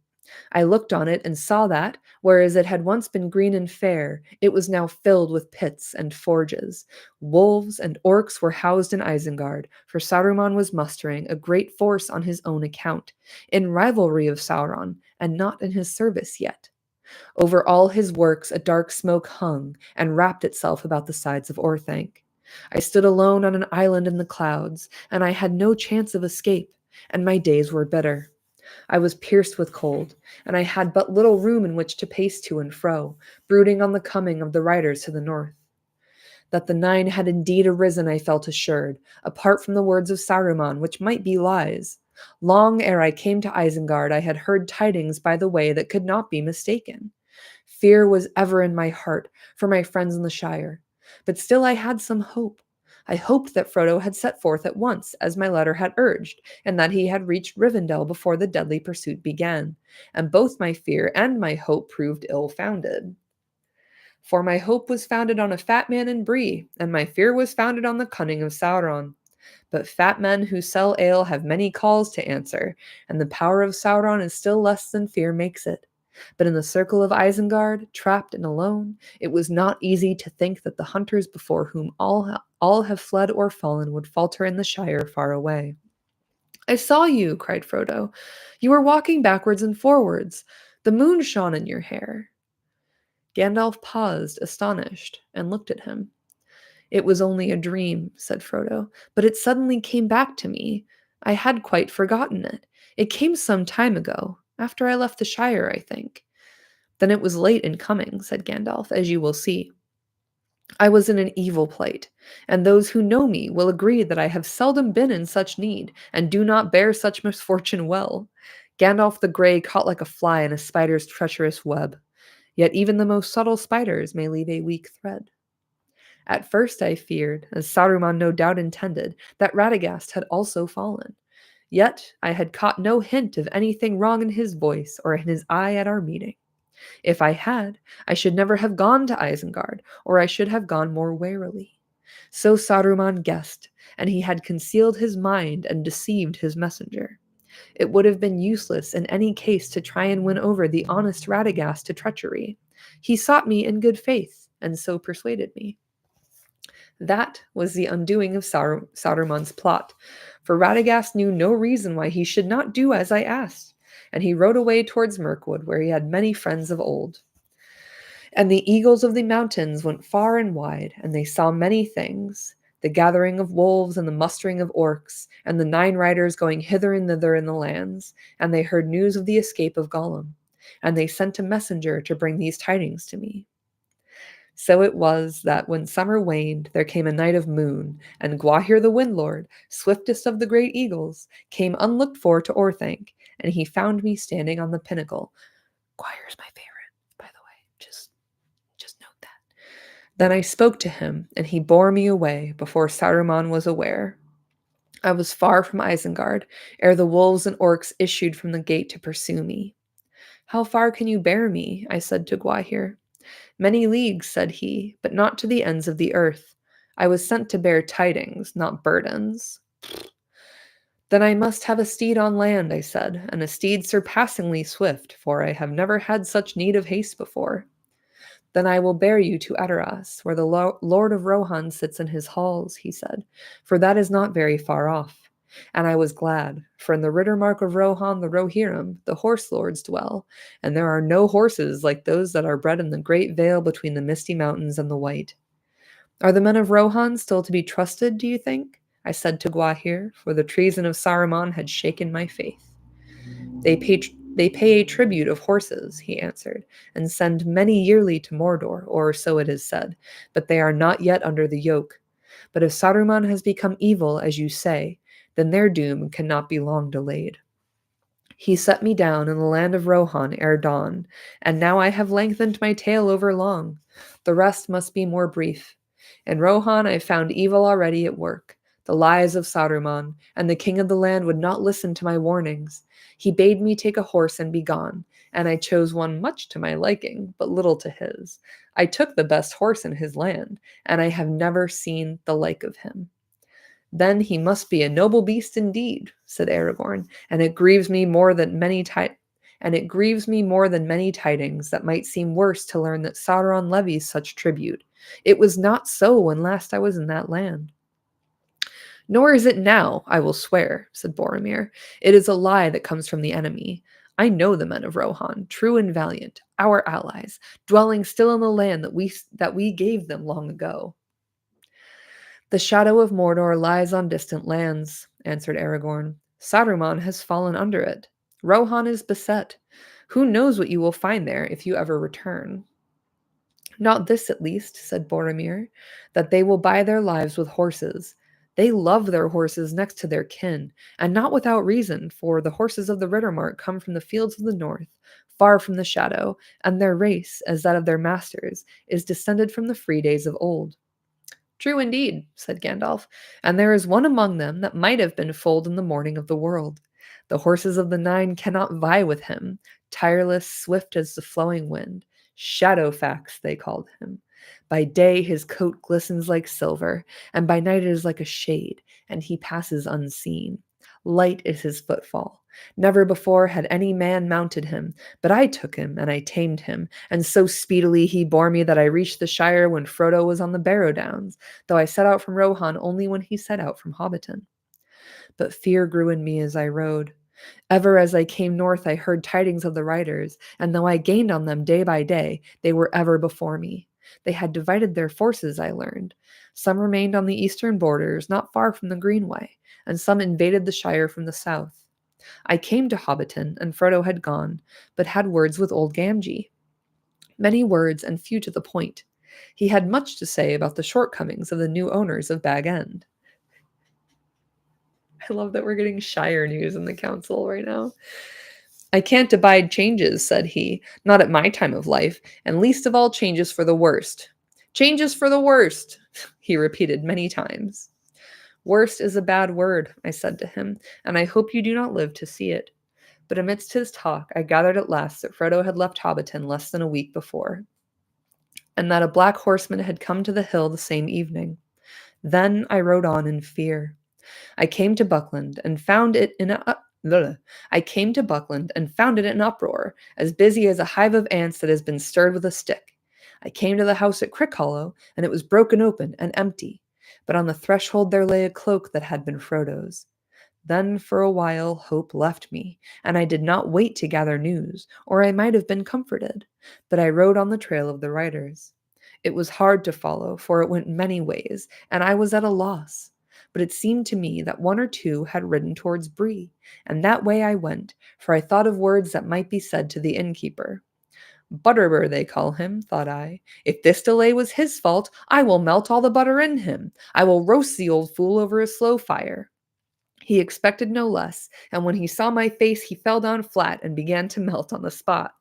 I looked on it and saw that, whereas it had once been green and fair, it was now filled with pits and forges. Wolves and orcs were housed in Isengard, for Saruman was mustering a great force on his own account, in rivalry of Sauron, and not in his service yet. Over all his works a dark smoke hung and wrapped itself about the sides of Orthanc. I stood alone on an island in the clouds, and I had no chance of escape, and my days were bitter. I was pierced with cold, and I had but little room in which to pace to and fro, brooding on the coming of the riders to the north. That the Nine had indeed arisen I felt assured, apart from the words of Saruman, which might be lies. Long ere I came to Isengard I had heard tidings by the way that could not be mistaken. Fear was ever in my heart for my friends in the Shire, but still I had some hope. I hoped that Frodo had set forth at once, as my letter had urged, and that he had reached Rivendell before the deadly pursuit began, and both my fear and my hope proved ill-founded. For my hope was founded on a fat man in Bree, and my fear was founded on the cunning of Sauron. But fat men who sell ale have many calls to answer, and the power of Sauron is still less than fear makes it. But in the circle of Isengard, trapped and alone, it was not easy to think that the hunters before whom all have fled or fallen would falter in the Shire far away. I saw you, cried Frodo. You were walking backwards and forwards. The moon shone in your hair. Gandalf paused, astonished, and looked at him. "It was only a dream," said Frodo, "but it suddenly came back to me. I had quite forgotten it. It came some time ago, after I left the Shire, I think." "Then it was late in coming," said Gandalf, "as you will see. I was in an evil plight, and those who know me will agree that I have seldom been in such need, and do not bear such misfortune well. Gandalf the Grey caught like a fly in a spider's treacherous web. Yet even the most subtle spiders may leave a weak thread. At first I feared, as Saruman no doubt intended, that Radagast had also fallen. Yet I had caught no hint of anything wrong in his voice or in his eye at our meeting. If I had, I should never have gone to Isengard, or I should have gone more warily. So Saruman guessed, and he had concealed his mind and deceived his messenger. It would have been useless in any case to try and win over the honest Radagast to treachery. He sought me in good faith, and so persuaded me. That was the undoing of Saruman's plot, for Radagast knew no reason why he should not do as I asked, and he rode away towards Mirkwood, where he had many friends of old. And the eagles of the mountains went far and wide, and they saw many things, the gathering of wolves and the mustering of orcs, and the 9 riders going hither and thither in the lands, and they heard news of the escape of Gollum, and they sent a messenger to bring these tidings to me. So it was that when summer waned, there came a night of moon, and Gwahir the Windlord, swiftest of the great eagles, came unlooked for to Orthanc, and he found me standing on the pinnacle. Gwahir's my favorite, by the way. Just note that. Then I spoke to him, and he bore me away before Saruman was aware. I was far from Isengard, ere the wolves and orcs issued from the gate to pursue me. How far can you bear me? I said to Gwahir. Many leagues, said he, but not to the ends of the earth. I was sent to bear tidings, not burdens. Then I must have a steed on land, I said, and a steed surpassingly swift, for I have never had such need of haste before. Then I will bear you to Edoras, where the Lord of Rohan sits in his halls, he said, for that is not very far off. And I was glad, for in the Rittermark of Rohan the Rohirrim, the horse lords dwell, and there are no horses like those that are bred in the great vale between the misty mountains and the white. Are the men of Rohan still to be trusted, do you think? I said to Gwahir, for the treason of Saruman had shaken my faith. They pay a tribute of horses, he answered, and send many yearly to Mordor, or so it is said, but they are not yet under the yoke. But if Saruman has become evil, as you say, then their doom cannot be long delayed. He set me down in the land of Rohan ere dawn, and now I have lengthened my tale over long. The rest must be more brief. In Rohan I found evil already at work, the lies of Saruman, and the king of the land would not listen to my warnings. He bade me take a horse and be gone, and I chose one much to my liking, but little to his. I took the best horse in his land, and I have never seen the like of him. Then he must be a noble beast indeed, said Aragorn, and it grieves me more than many tidings that might seem worse to learn that Sauron levies such tribute. It was not so when last I was in that land. Nor is it now, I will swear, said Boromir. It is a lie that comes from the enemy. I know the men of Rohan, true and valiant, our allies, dwelling still in the land that we gave them long ago. The shadow of Mordor lies on distant lands, answered Aragorn. Saruman has fallen under it. Rohan is beset. Who knows what you will find there if you ever return? Not this, at least, said Boromir, that they will buy their lives with horses. They love their horses next to their kin, and not without reason, for the horses of the Rittermark come from the fields of the north, far from the shadow, and their race, as that of their masters, is descended from the free days of old. True indeed, said Gandalf, and there is one among them that might have been foaled in the morning of the world. The horses of the 9 cannot vie with him, tireless, swift as the flowing wind. Shadowfax, they called him. By day his coat glistens like silver, and by night it is like a shade, and he passes unseen. Light is his footfall. Never before had any man mounted him, but I took him, and I tamed him, and so speedily he bore me that I reached the Shire when Frodo was on the Barrow Downs, though I set out from Rohan only when he set out from Hobbiton. But fear grew in me as I rode. Ever as I came north I heard tidings of the riders, and though I gained on them day by day, they were ever before me. They had divided their forces, I learned. Some remained on the eastern borders, not far from the Greenway, and some invaded the Shire from the south. I came to Hobbiton, and Frodo had gone, but had words with old Gamgee. Many words and few to the point. He had much to say about the shortcomings of the new owners of Bag End. I love that we're getting Shire news in the council right now. I can't abide changes, said he, not at my time of life, and least of all changes for the worst. Changes for the worst, he repeated many times. Worst is a bad word, I said to him, and I hope you do not live to see it. But amidst his talk, I gathered at last that Frodo had left Hobbiton less than a week before, and that a black horseman had come to the hill the same evening. Then I rode on in fear. I came to Buckland and found it in an uproar, as busy as a hive of ants that has been stirred with a stick. I came to the house at Crickhollow, and it was broken open and empty, but on the threshold there lay a cloak that had been Frodo's. Then for a while hope left me, and I did not wait to gather news, or I might have been comforted, but I rode on the trail of the riders. It was hard to follow, for it went many ways, and I was at a loss. But it seemed to me that one or two had ridden towards Bree, and that way I went, for I thought of words that might be said to the innkeeper. Butterbur, they call him, thought I. If this delay was his fault, I will melt all the butter in him. I will roast the old fool over a slow fire. He expected no less, and when he saw my face, he fell down flat and began to melt on the spot.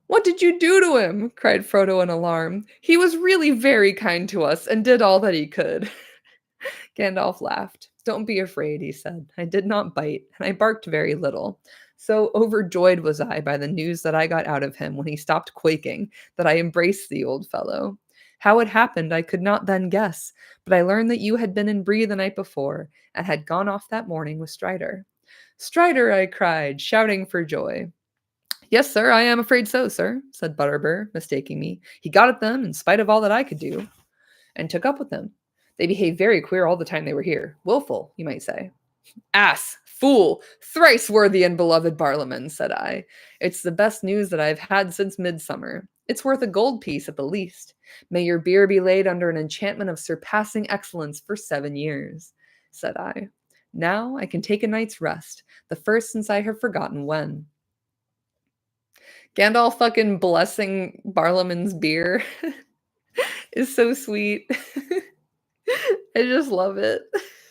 What did you do to him? Cried Frodo in alarm. He was really very kind to us and did all that he could. Gandalf laughed. Don't be afraid, he said. I did not bite, and I barked very little. So overjoyed was I by the news that I got out of him when he stopped quaking, that I embraced the old fellow. How it happened I could not then guess, but I learned that you had been in Bree the night before, and had gone off that morning with Strider. Strider, I cried, shouting for joy. Yes, sir, I am afraid so, sir, said Butterbur, mistaking me. He got at them in spite of all that I could do, and took up with them. They behaved very queer all the time they were here. Wilful, you might say. Ass, fool, thrice worthy and beloved Barlaman, said I. It's the best news that I've had since midsummer. It's worth a gold piece at the least. May your bier be laid under an enchantment of surpassing excellence for 7 years, said I. Now I can take a night's rest, the first since I have forgotten when. Gandalf fucking blessing Barlaman's beer is so sweet. I just love it.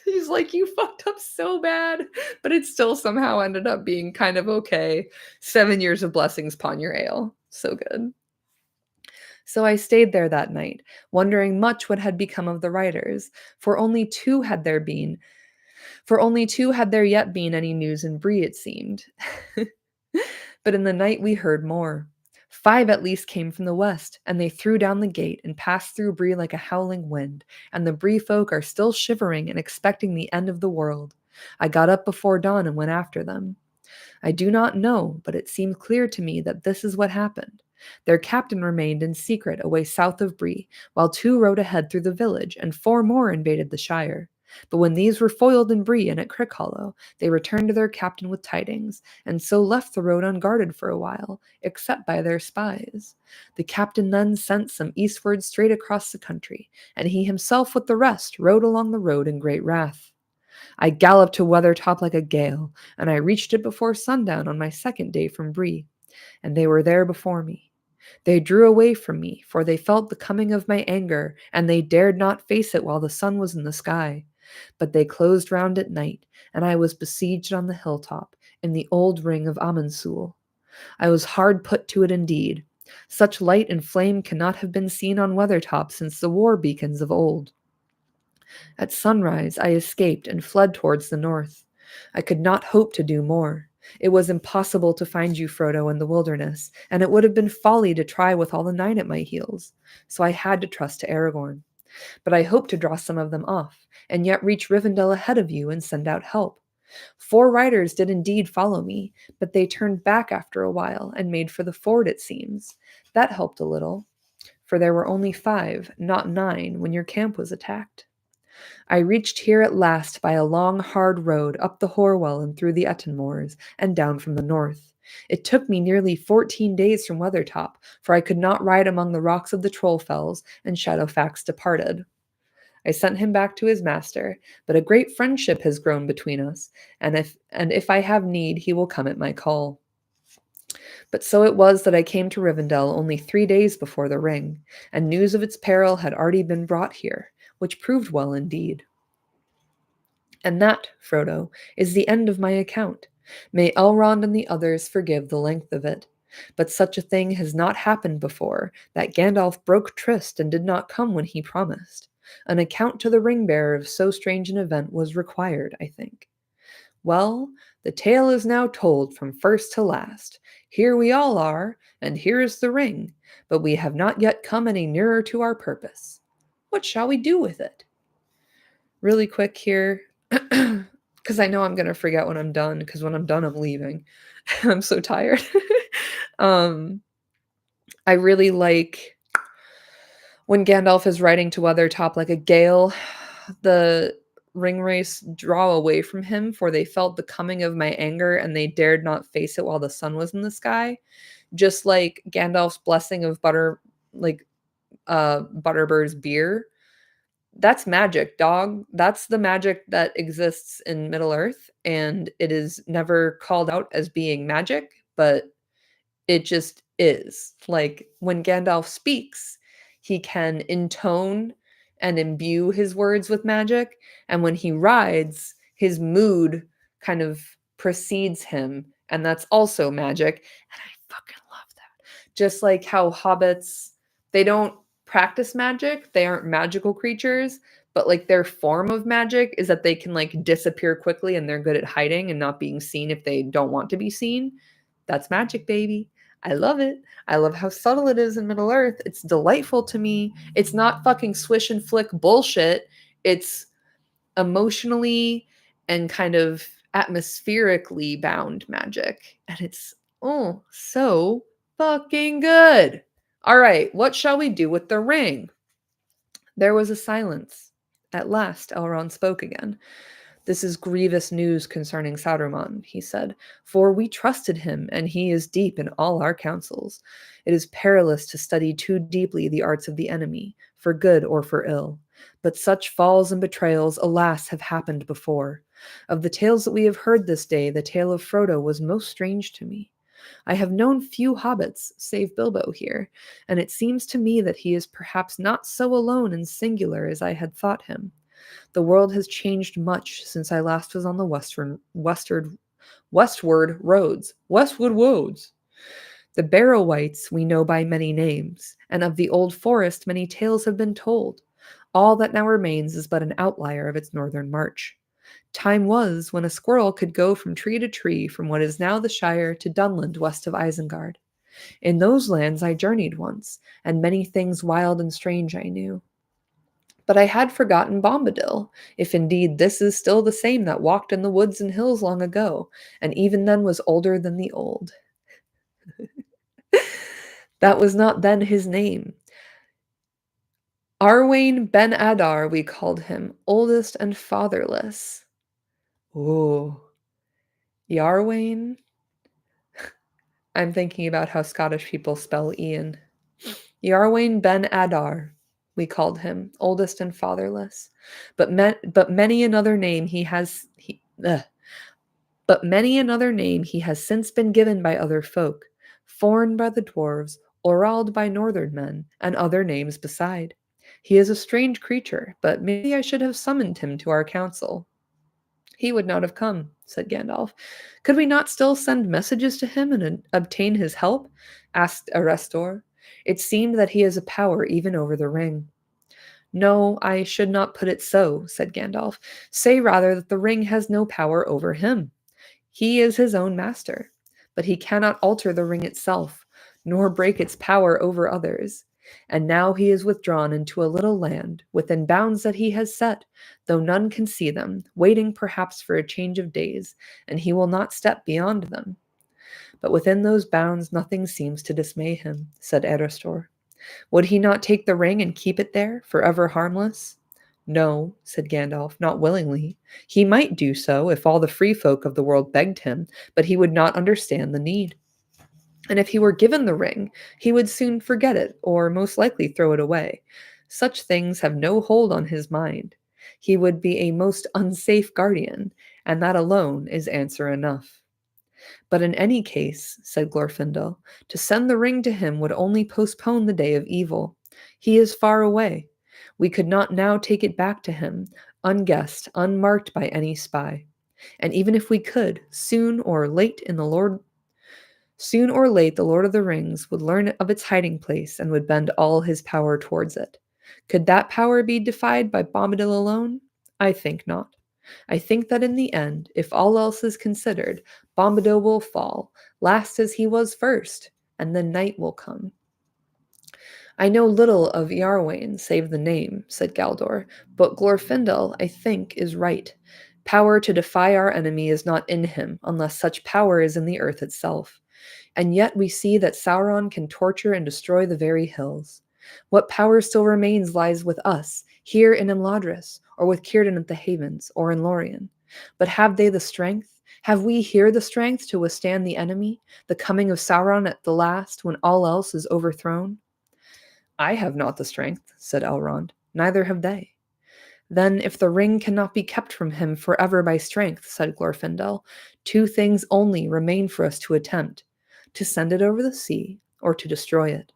He's like, you fucked up so bad, but it still somehow ended up being kind of okay. 7 years of blessings upon your ale. So good. So I stayed there that night, wondering much what had become of the riders, for only two had there yet been any news in Bree, it seemed. But in the night we heard more. 5 at least came from the west, and they threw down the gate and passed through Bree like a howling wind, and the Bree folk are still shivering and expecting the end of the world. I got up before dawn and went after them. I do not know, but it seemed clear to me that this is what happened. Their captain remained in secret away south of Bree, while 2 rode ahead through the village, and 4 more invaded the Shire. But when these were foiled in Bree and at Crickhollow, they returned to their captain with tidings, and so left the road unguarded for a while, except by their spies. The captain then sent some eastward straight across the country, and he himself with the rest rode along the road in great wrath. I galloped to Weathertop like a gale, and I reached it before sundown on my 2nd day from Bree, and they were there before me. They drew away from me, for they felt the coming of my anger, and they dared not face it while the sun was in the sky. But they closed round at night, and I was besieged on the hilltop, in the old ring of Amansul. I was hard put to it indeed. Such light and flame cannot have been seen on Weathertop since the war beacons of old. At sunrise I escaped and fled towards the north. I could not hope to do more. It was impossible to find you, Frodo, in the wilderness, and it would have been folly to try with all the 9 at my heels. So I had to trust to Aragorn. But I hoped to draw some of them off, and yet reach Rivendell ahead of you and send out help. 4 riders did indeed follow me, but they turned back after a while and made for the ford, it seems. That helped a little, for there were only 5, not 9, when your camp was attacked. I reached here at last by a long, hard road up the Horwell and through the Eton moors, and down from the north. It took me nearly 14 days from Weathertop, for I could not ride among the rocks of the Trollfells, and Shadowfax departed. I sent him back to his master, but a great friendship has grown between us, and if I have need, he will come at my call. But so it was that I came to Rivendell only 3 days before the ring, and news of its peril had already been brought here, which proved well indeed. And that, Frodo, is the end of my account. May Elrond and the others forgive the length of it. But such a thing has not happened before, that Gandalf broke tryst and did not come when he promised. An account to the ring-bearer of so strange an event was required, I think. Well, the tale is now told from first to last. Here we all are, and here is the ring, but we have not yet come any nearer to our purpose. What shall we do with it? Really quick here, because I know I'm going to forget when I'm done, because when I'm done, I'm leaving. I'm so tired. I really like when Gandalf is riding to Weathertop like a gale, the ringwraiths draw away from him, for they felt the coming of my anger, and they dared not face it while the sun was in the sky. Just like Gandalf's blessing of Butterbird's beer. That's magic, dog. That's the magic that exists in Middle-earth, and it is never called out as being magic, but it just is. Like, when Gandalf speaks, he can intone and imbue his words with magic, and when he rides, his mood kind of precedes him, and that's also magic, and I fucking love that. Just like how hobbits, they don't practice magic, they aren't magical creatures, but like their form of magic is that they can like disappear quickly and they're good at hiding and not being seen if they don't want to be seen. That's magic, baby. I love it. I love how subtle it is in Middle Earth. It's delightful to me. It's not fucking swish and flick bullshit. It's emotionally and kind of atmospherically bound magic. And it's, oh, so fucking good. All right, what shall we do with the ring? There was a silence. At last, Elrond spoke again. This is grievous news concerning Sauron, he said, for we trusted him, and he is deep in all our counsels. It is perilous to study too deeply the arts of the enemy, for good or for ill. But such falls and betrayals, alas, have happened before. Of the tales that we have heard this day, the tale of Frodo was most strange to me. I have known few hobbits, save Bilbo here, and it seems to me that he is perhaps not so alone and singular as I had thought him. The world has changed much since I last was on the westward roads. Westwood roads. The Barrow-wights we know by many names, and of the old forest many tales have been told. All that now remains is but an outlier of its northern march. Time was when a squirrel could go from tree to tree from what is now the Shire to Dunland west of Isengard. In those lands I journeyed once, and many things wild and strange I knew. But I had forgotten Bombadil, if indeed this is still the same that walked in the woods and hills long ago, and even then was older than the old. That was not then his name. Arwain Ben Adar, we called him, oldest and fatherless. Ooh. Yarwain? I'm thinking about how Scottish people spell Ian. Yarwain Ben Adar, we called him, oldest and fatherless. But many another name but many another name he has since been given by other folk, Forn by the dwarves, Orald by northern men, and other names beside. He is a strange creature, but maybe I should have summoned him to our council. He would not have come, said Gandalf. Could we not still send messages to him and obtain his help? Asked Arestor. It seemed that he has a power even over the ring. No, I should not put it so, said Gandalf. Say rather that the ring has no power over him. He is his own master, but he cannot alter the ring itself, nor break its power over others. And now he is withdrawn into a little land, within bounds that he has set, though none can see them, waiting perhaps for a change of days, and he will not step beyond them. But within those bounds nothing seems to dismay him, said Erestor. Would he not take the ring and keep it there, forever harmless? No, said Gandalf, not willingly. He might do so if all the free folk of the world begged him, but he would not understand the need. And if he were given the ring, he would soon forget it, or most likely throw it away. Such things have no hold on his mind. He would be a most unsafe guardian, and that alone is answer enough. But in any case, said Glorfindel, to send the ring to him would only postpone the day of evil. He is far away. We could not now take it back to him, unguessed, unmarked by any spy. And even if we could, soon or late the Lord of the Rings would learn of its hiding place and would bend all his power towards it. Could that power be defied by Bombadil alone? I think not. I think that in the end, if all else is considered, Bombadil will fall, last as he was first, and then night will come. I know little of Iarwain save the name, said Galdor, but Glorfindel, I think, is right. Power to defy our enemy is not in him, unless such power is in the earth itself. And yet we see that Sauron can torture and destroy the very hills. What power still remains lies with us, here in Imladris, or with Círdan at the Havens, or in Lorien. But have they the strength? Have we here the strength to withstand the enemy, the coming of Sauron at the last, when all else is overthrown? I have not the strength, said Elrond. Neither have they. Then, if the ring cannot be kept from him forever by strength, said Glorfindel, two things only remain for us to attempt: to send it over the sea, or to destroy it.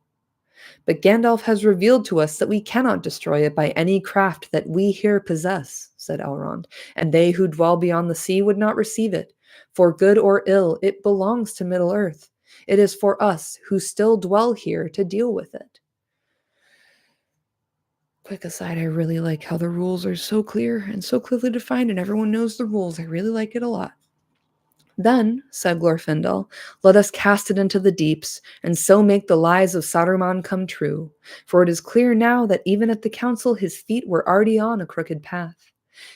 But Gandalf has revealed to us that we cannot destroy it by any craft that we here possess, said Elrond, and they who dwell beyond the sea would not receive it. For good or ill, it belongs to Middle-earth. It is for us who still dwell here to deal with it. Quick aside, I really like how the rules are so clear and so clearly defined, and everyone knows the rules. I really like it a lot. Then, said Glorfindel, let us cast it into the deeps, and so make the lies of Saruman come true. For it is clear now that even at the council his feet were already on a crooked path.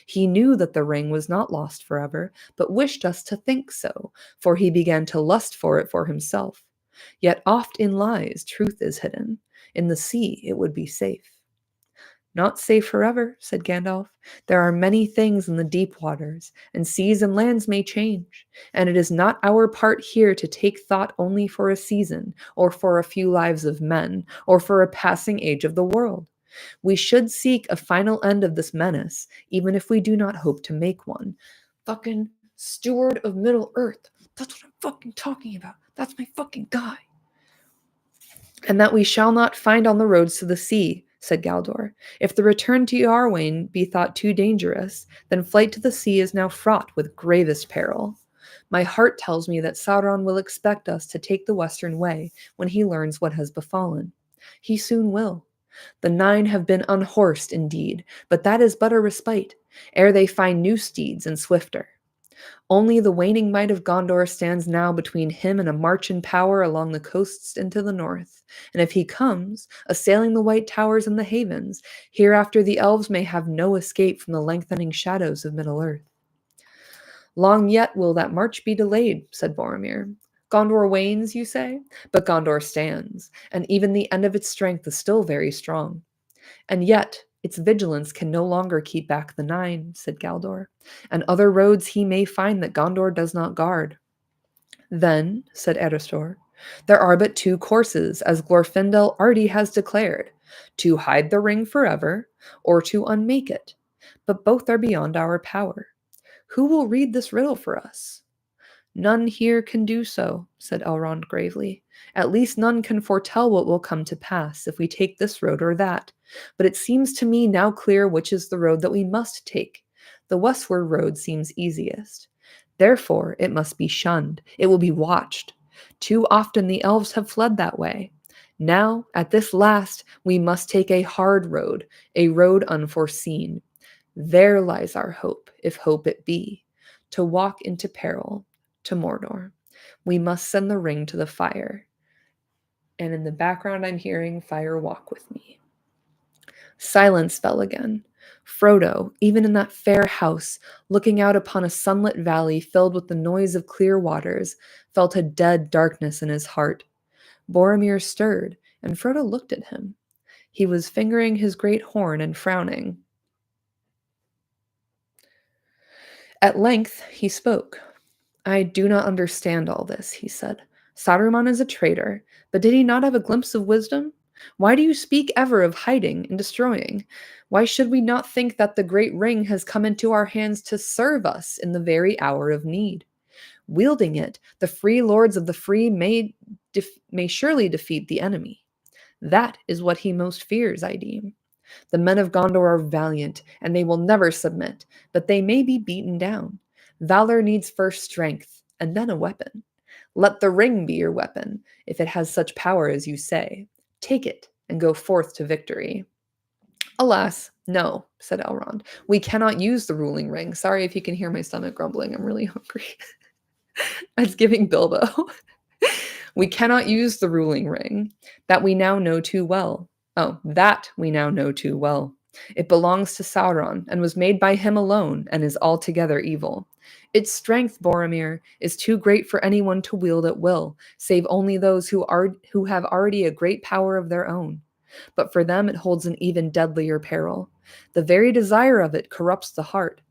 He knew that the ring was not lost forever, but wished us to think so, for he began to lust for it for himself. Yet oft in lies truth is hidden. In the sea it would be safe. Not safe forever, said Gandalf. There are many things in the deep waters, and seas and lands may change, and it is not our part here to take thought only for a season, or for a few lives of men, or for a passing age of the world. We should seek a final end of this menace, even if we do not hope to make one. Fucking steward of Middle Earth. That's what I'm fucking talking about. That's my fucking guy. And that we shall not find on the roads to the sea, said Galdor. If the return to Iarwain be thought too dangerous, then flight to the sea is now fraught with gravest peril. My heart tells me that Sauron will expect us to take the western way when he learns what has befallen. He soon will. The nine have been unhorsed, indeed, but that is but a respite, ere they find new steeds and swifter. Only the waning might of Gondor stands now between him and a march in power along the coasts into the north. And if he comes, assailing the white towers and the havens, hereafter the elves may have no escape from the lengthening shadows of Middle-earth. Long yet will that march be delayed, said Boromir. Gondor wanes, you say? But Gondor stands, and even the end of its strength is still very strong. And yet, its vigilance can no longer keep back the nine, said Galdor, and other roads he may find that Gondor does not guard. Then, said Erestor, there are but two courses, as Glorfindel already has declared, to hide the ring forever, or to unmake it. But both are beyond our power. Who will read this riddle for us? None here can do so, said Elrond gravely. At least none can foretell what will come to pass if we take this road or that. But it seems to me now clear which is the road that we must take. The westward road seems easiest. Therefore, it must be shunned. It will be watched. Too often the elves have fled that way. Now, at this last, we must take a hard road, a road unforeseen. There lies our hope, if hope it be, to walk into peril, to Mordor. We must send the ring to the fire. And in the background, I'm hearing Fire Walk with Me. Silence fell again. Frodo, even in that fair house, looking out upon a sunlit valley filled with the noise of clear waters, felt a dead darkness in his heart. Boromir stirred, and Frodo looked at him. He was fingering his great horn and frowning. At length he spoke. "I do not understand all this," he said. "Saruman is a traitor, but did he not have a glimpse of wisdom? Why do you speak ever of hiding and destroying? Why should we not think that the great ring has come into our hands to serve us in the very hour of need? Wielding it, the free lords of the free may surely defeat the enemy. That is what he most fears, I deem. The men of Gondor are valiant, and they will never submit, but they may be beaten down. Valor needs first strength, and then a weapon. Let the ring be your weapon, if it has such power as you say. Take it, and go forth to victory." "Alas, no," said Elrond. "We cannot use the ruling ring. Sorry if you can hear my stomach grumbling. I'm really hungry." It's giving Bilbo. "We cannot use the ruling ring, that we now know too well. Oh, that we now know too well. It belongs to Sauron, and was made by him alone, and is altogether evil. Its strength, Boromir, is too great for anyone to wield at will, save only those who have already a great power of their own. But for them it holds an even deadlier peril. The very desire of it corrupts the heart.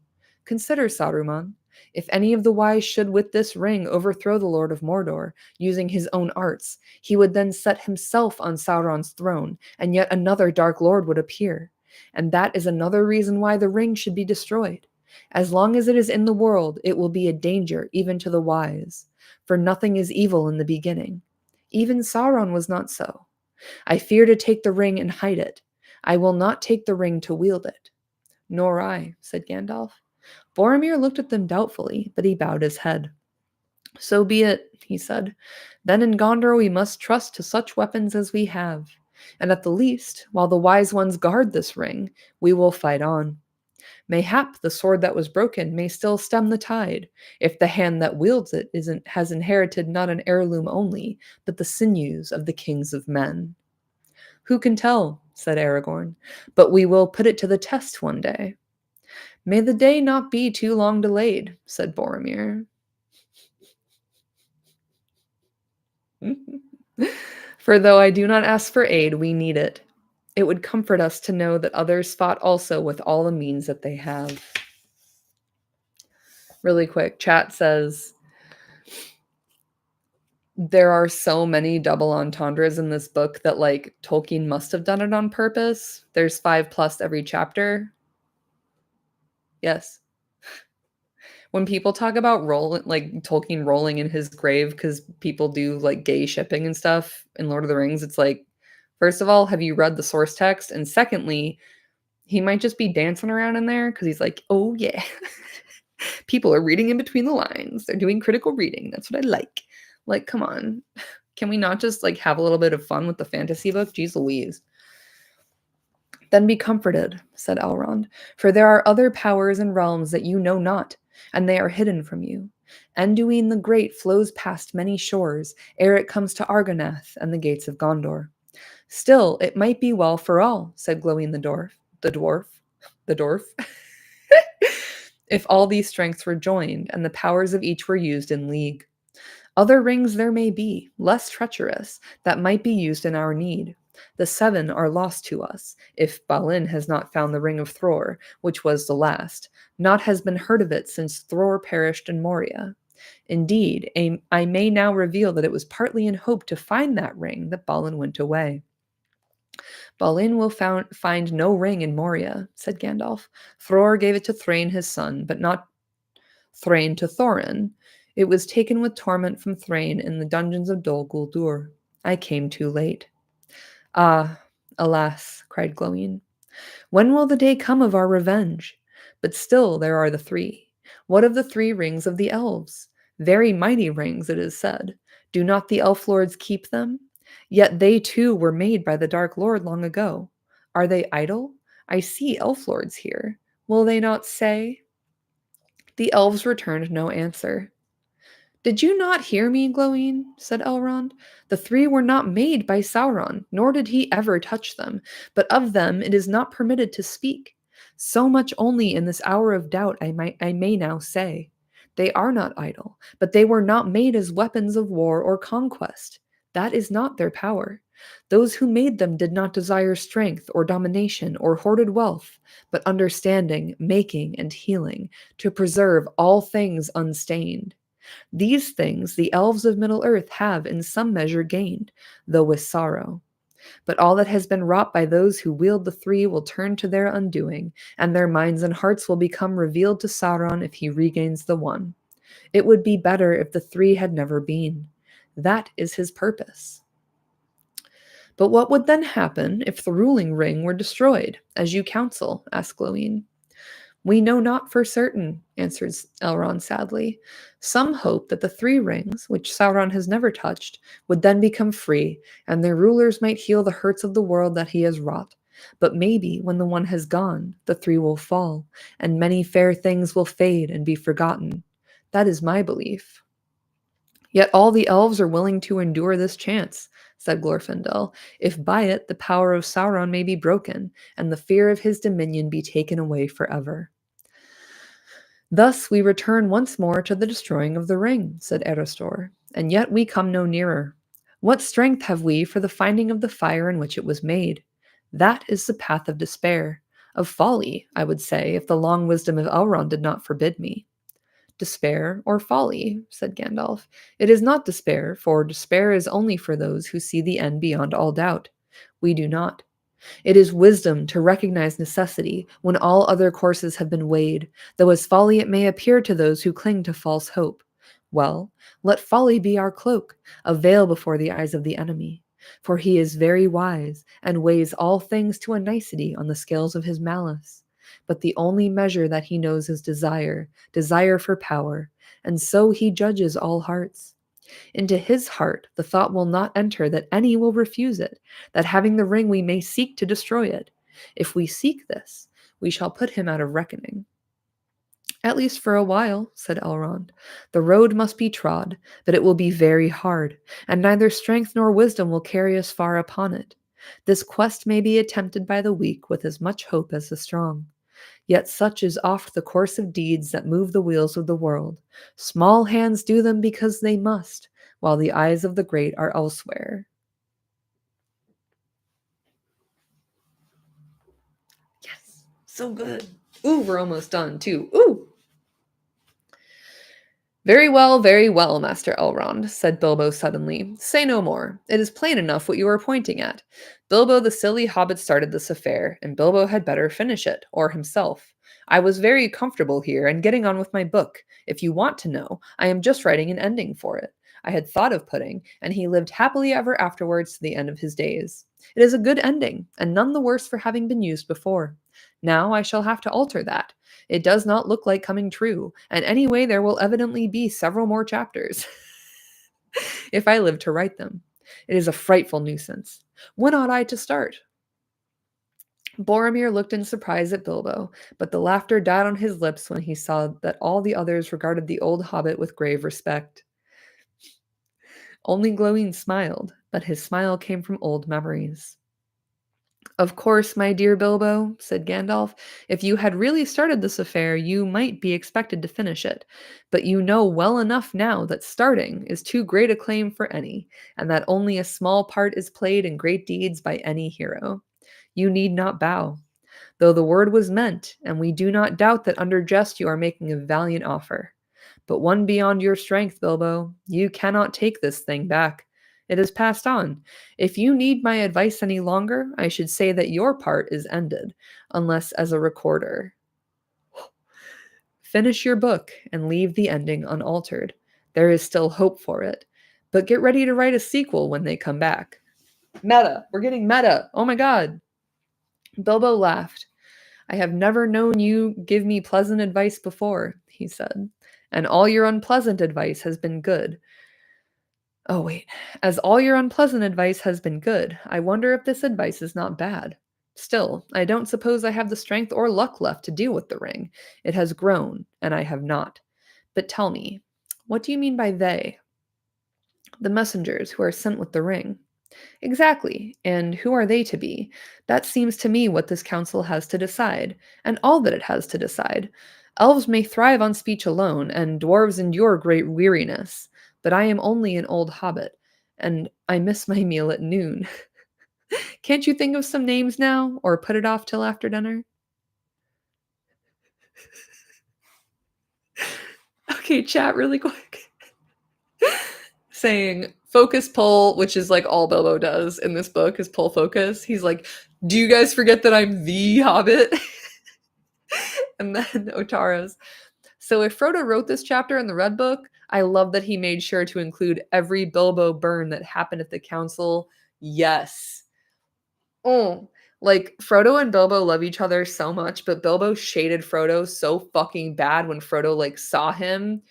Consider, Saruman. If any of the wise should with this ring overthrow the Lord of Mordor, using his own arts, he would then set himself on Sauron's throne, and yet another Dark Lord would appear. And that is another reason why the ring should be destroyed. As long as it is in the world, it will be a danger even to the wise, for nothing is evil in the beginning. Even Sauron was not so. I fear to take the ring and hide it. I will not take the ring to wield it." "Nor I," said Gandalf. Boromir looked at them doubtfully, but he bowed his head. "So be it," he said. "Then in Gondor we must trust to such weapons as we have. And at the least, while the wise ones guard this ring, we will fight on. Mayhap the sword that was broken may still stem the tide, if the hand that wields it has inherited not an heirloom only, but the sinews of the kings of men." "Who can tell?" said Aragorn. "But we will put it to the test one day." "May the day not be too long delayed," said Boromir. "For though I do not ask for aid, we need it. It would comfort us to know that others fought also with all the means that they have." Really quick, chat says, there are so many double entendres in this book that, like, Tolkien must have done it on purpose. There's 5 plus every chapter. Yes. When people talk about Tolkien rolling in his grave because people do like gay shipping and stuff in Lord of the Rings, it's like, first of all, have you read the source text? And secondly, he might just be dancing around in there because he's like, oh yeah, people are reading in between the lines. They're doing critical reading. That's what I like. Like, come on. Can we not just like have a little bit of fun with the fantasy book? Jeez Louise. "Then be comforted," said Elrond, "for there are other powers and realms that you know not, and they are hidden from you. Anduin the Great flows past many shores ere it comes to Argonath and the gates of Gondor. Still, it might be well for all," said Glowing the dwarf, "if all these strengths were joined, and the powers of each were used in league. Other rings there may be, less treacherous, that might be used in our need. The 7 are lost to us, if Balin has not found the Ring of Thror, which was the last. Naught has been heard of it since Thror perished in Moria. Indeed, I may now reveal that it was partly in hope to find that ring that Balin went away." "Balin will find no ring in Moria," said Gandalf. "Thror gave it to Thrain his son, but not Thrain to Thorin. It was taken with torment from Thrain in the dungeons of Dol Guldur. I came too late." "Ah, alas," cried Gloween. "When will the day come of our revenge? But still there are the 3. What of the 3 rings of the elves? Very mighty rings, it is said. Do not the elf lords keep them? Yet they too were made by the Dark Lord long ago. Are they idle? I see elf lords here. Will they not say?" The elves returned no answer. "Did you not hear me, Gloween?" said Elrond. "The 3 were not made by Sauron, nor did he ever touch them, but of them it is not permitted to speak. So much only in this hour of doubt I may now say. They are not idle, but they were not made as weapons of war or conquest. That is not their power. Those who made them did not desire strength or domination or hoarded wealth, but understanding, making, and healing, to preserve all things unstained. These things the elves of Middle Earth have in some measure gained, though with sorrow. But all that has been wrought by those who wield the three will turn to their undoing, and their minds and hearts will become revealed to Sauron if he regains the one. It would be better if the three had never been. That is his purpose. But what would then happen if the ruling ring were destroyed, as you counsel? Asked Gloween. We know not for certain, answered Elrond sadly. Some hope that the three rings, which Sauron has never touched, would then become free, and their rulers might heal the hurts of the world that he has wrought. But maybe when the one has gone, the three will fall, and many fair things will fade and be forgotten. That is my belief. Yet all the elves are willing to endure this chance, said Glorfindel, if by it the power of Sauron may be broken, and the fear of his dominion be taken away forever. Thus we return once more to the destroying of the ring, said Erestor, and yet we come no nearer. What strength have we for the finding of the fire in which it was made? That is the path of despair, of folly, I would say, if the long wisdom of Elrond did not forbid me. Despair or folly, said Gandalf. It is not despair, for despair is only for those who see the end beyond all doubt. We do not. It is wisdom to recognize necessity when all other courses have been weighed, though as folly it may appear to those who cling to false hope. Well, let folly be our cloak, a veil before the eyes of the enemy. For he is very wise, and weighs all things to a nicety on the scales of his malice. But the only measure that he knows is desire, desire for power, and so he judges all hearts. Into his heart the thought will not enter that any will refuse it, that having the ring we may seek to destroy it. If we seek this, we shall put him out of reckoning. At least for a while, said Elrond. The road must be trod, but it will be very hard, and neither strength nor wisdom will carry us far upon it. This quest may be attempted by the weak with as much hope as the strong. Yet such is oft the course of deeds that move the wheels of the world. Small hands do them because they must, while the eyes of the great are elsewhere. Yes, so good. Ooh, we're almost done, too. Ooh! Very well, Master Elrond, said Bilbo suddenly. Say no more. It is plain enough what you are pointing at. Bilbo the silly hobbit started this affair, and Bilbo had better finish it, or himself. I was very comfortable here and getting on with my book. If you want to know, I am just writing an ending for it. I had thought of putting, and he lived happily ever afterwards to the end of his days. It is a good ending, and none the worse for having been used before. Now I shall have to alter that. It does not look like coming true, and anyway there will evidently be several more chapters if I live to write them. It is a frightful nuisance. When ought I to start? Boromir looked in surprise at Bilbo, but the laughter died on his lips when he saw that all the others regarded the old hobbit with grave respect. Only Gloween smiled, but his smile came from old memories. Of course, my dear Bilbo, said Gandalf, if you had really started this affair, you might be expected to finish it. But you know well enough now that starting is too great a claim for any, and that only a small part is played in great deeds by any hero. You need not bow, though the word was meant, and we do not doubt that under jest you are making a valiant offer. But one beyond your strength, Bilbo. You cannot take this thing back. It is passed on. If you need my advice any longer, I should say that your part is ended, unless as a recorder. Finish your book and leave the ending unaltered. There is still hope for it. But get ready to write a sequel when they come back. Meta! We're getting meta! Oh my god! Bilbo laughed. I have never known you give me pleasant advice before, he said, and all your unpleasant advice has been good. Oh, wait. As all your unpleasant advice has been good, I wonder if this advice is not bad. Still, I don't suppose I have the strength or luck left to deal with the ring. It has grown, and I have not. But tell me, what do you mean by they? The messengers who are sent with the ring. Exactly, and who are they to be? That seems to me what this council has to decide, and all that it has to decide. Elves may thrive on speech alone, and dwarves endure great weariness, but I am only an old hobbit, and I miss my meal at noon. Can't you think of some names now or put it off till after dinner? Okay, chat really quick. Saying focus pull, which is like all Bilbo does in this book, is pull focus. He's like, do you guys forget that I'm the Hobbit? And then Otara's. So if Frodo wrote this chapter in the Red Book, I love that he made sure to include every Bilbo burn that happened at the council. Yes. Oh, like Frodo and Bilbo love each other so much, but Bilbo shaded Frodo so fucking bad when Frodo like saw him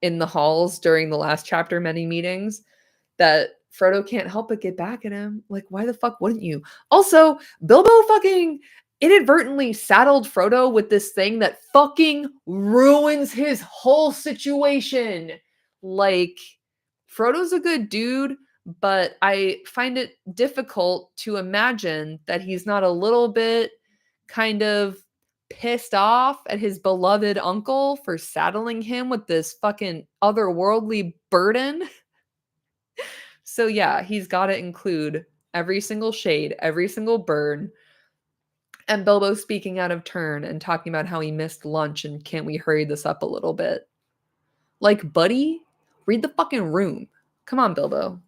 in the halls during the last chapter many meetings that Frodo can't help but get back at him. Like, why the fuck wouldn't you? Also, Bilbo fucking inadvertently saddled Frodo with this thing that fucking ruins his whole situation. Like, Frodo's a good dude, but I find it difficult to imagine that he's not a little bit kind of pissed off at his beloved uncle for saddling him with this fucking otherworldly burden. So yeah, he's got to include every single shade, every single burn, and Bilbo speaking out of turn and talking about how he missed lunch and can't we hurry this up a little bit. Like, buddy, read the fucking room. Come on, Bilbo.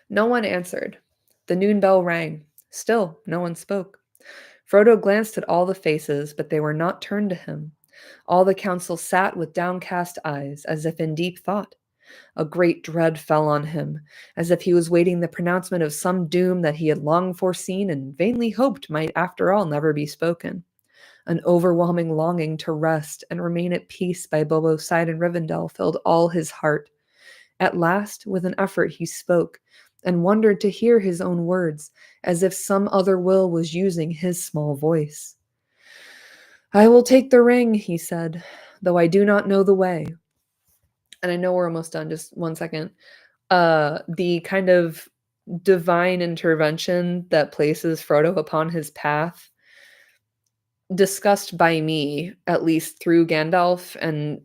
No one answered. The noon bell rang. Still, no one spoke. Frodo glanced at all the faces, but they were not turned to him. All the council sat with downcast eyes, as if in deep thought. A great dread fell on him, as if he was waiting the pronouncement of some doom that he had long foreseen and vainly hoped might after all never be spoken. An overwhelming longing to rest and remain at peace by Bilbo's side in Rivendell filled all his heart. At last, with an effort, he spoke, and wondered to hear his own words, as if some other will was using his small voice. "I will take the ring," he said, "though I do not know the way." And I know we're almost done, just 1 second. The kind of divine intervention that places Frodo upon his path, discussed by me, at least through Gandalf and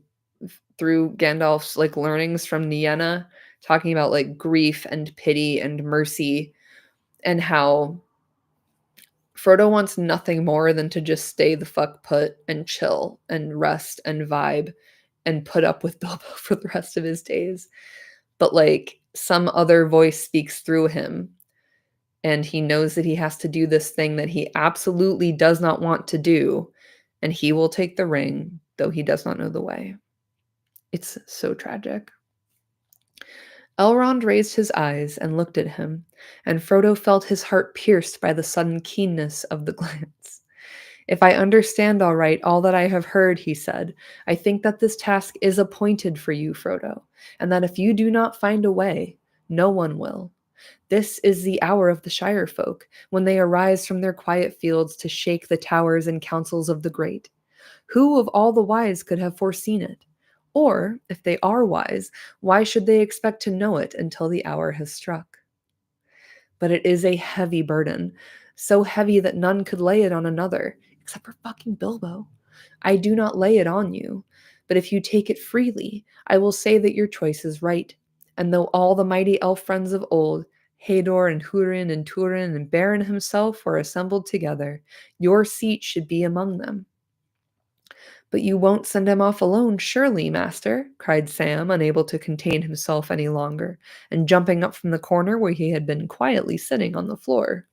through Gandalf's like learnings from Nienna, talking about like grief and pity and mercy, and how Frodo wants nothing more than to just stay the fuck put and chill and rest and vibe and put up with Bilbo for the rest of his days. But like some other voice speaks through him, and he knows that he has to do this thing that he absolutely does not want to do, and he will take the ring, though he does not know the way. It's so tragic. Elrond raised his eyes and looked at him, and Frodo felt his heart pierced by the sudden keenness of the glance. "If I understand aright all that I have heard," he said, "I think that this task is appointed for you, Frodo, and that if you do not find a way, no one will. This is the hour of the Shire folk, when they arise from their quiet fields to shake the towers and councils of the great. Who of all the wise could have foreseen it? Or, if they are wise, why should they expect to know it until the hour has struck? But it is a heavy burden, so heavy that none could lay it on another, except for fucking Bilbo. I do not lay it on you, but if you take it freely, I will say that your choice is right. And though all the mighty elf friends of old, Hador and Húrin and Túrin and Beren himself were assembled together, your seat should be among them." "But you won't send him off alone, surely, master," cried Sam, unable to contain himself any longer, and jumping up from the corner where he had been quietly sitting on the floor.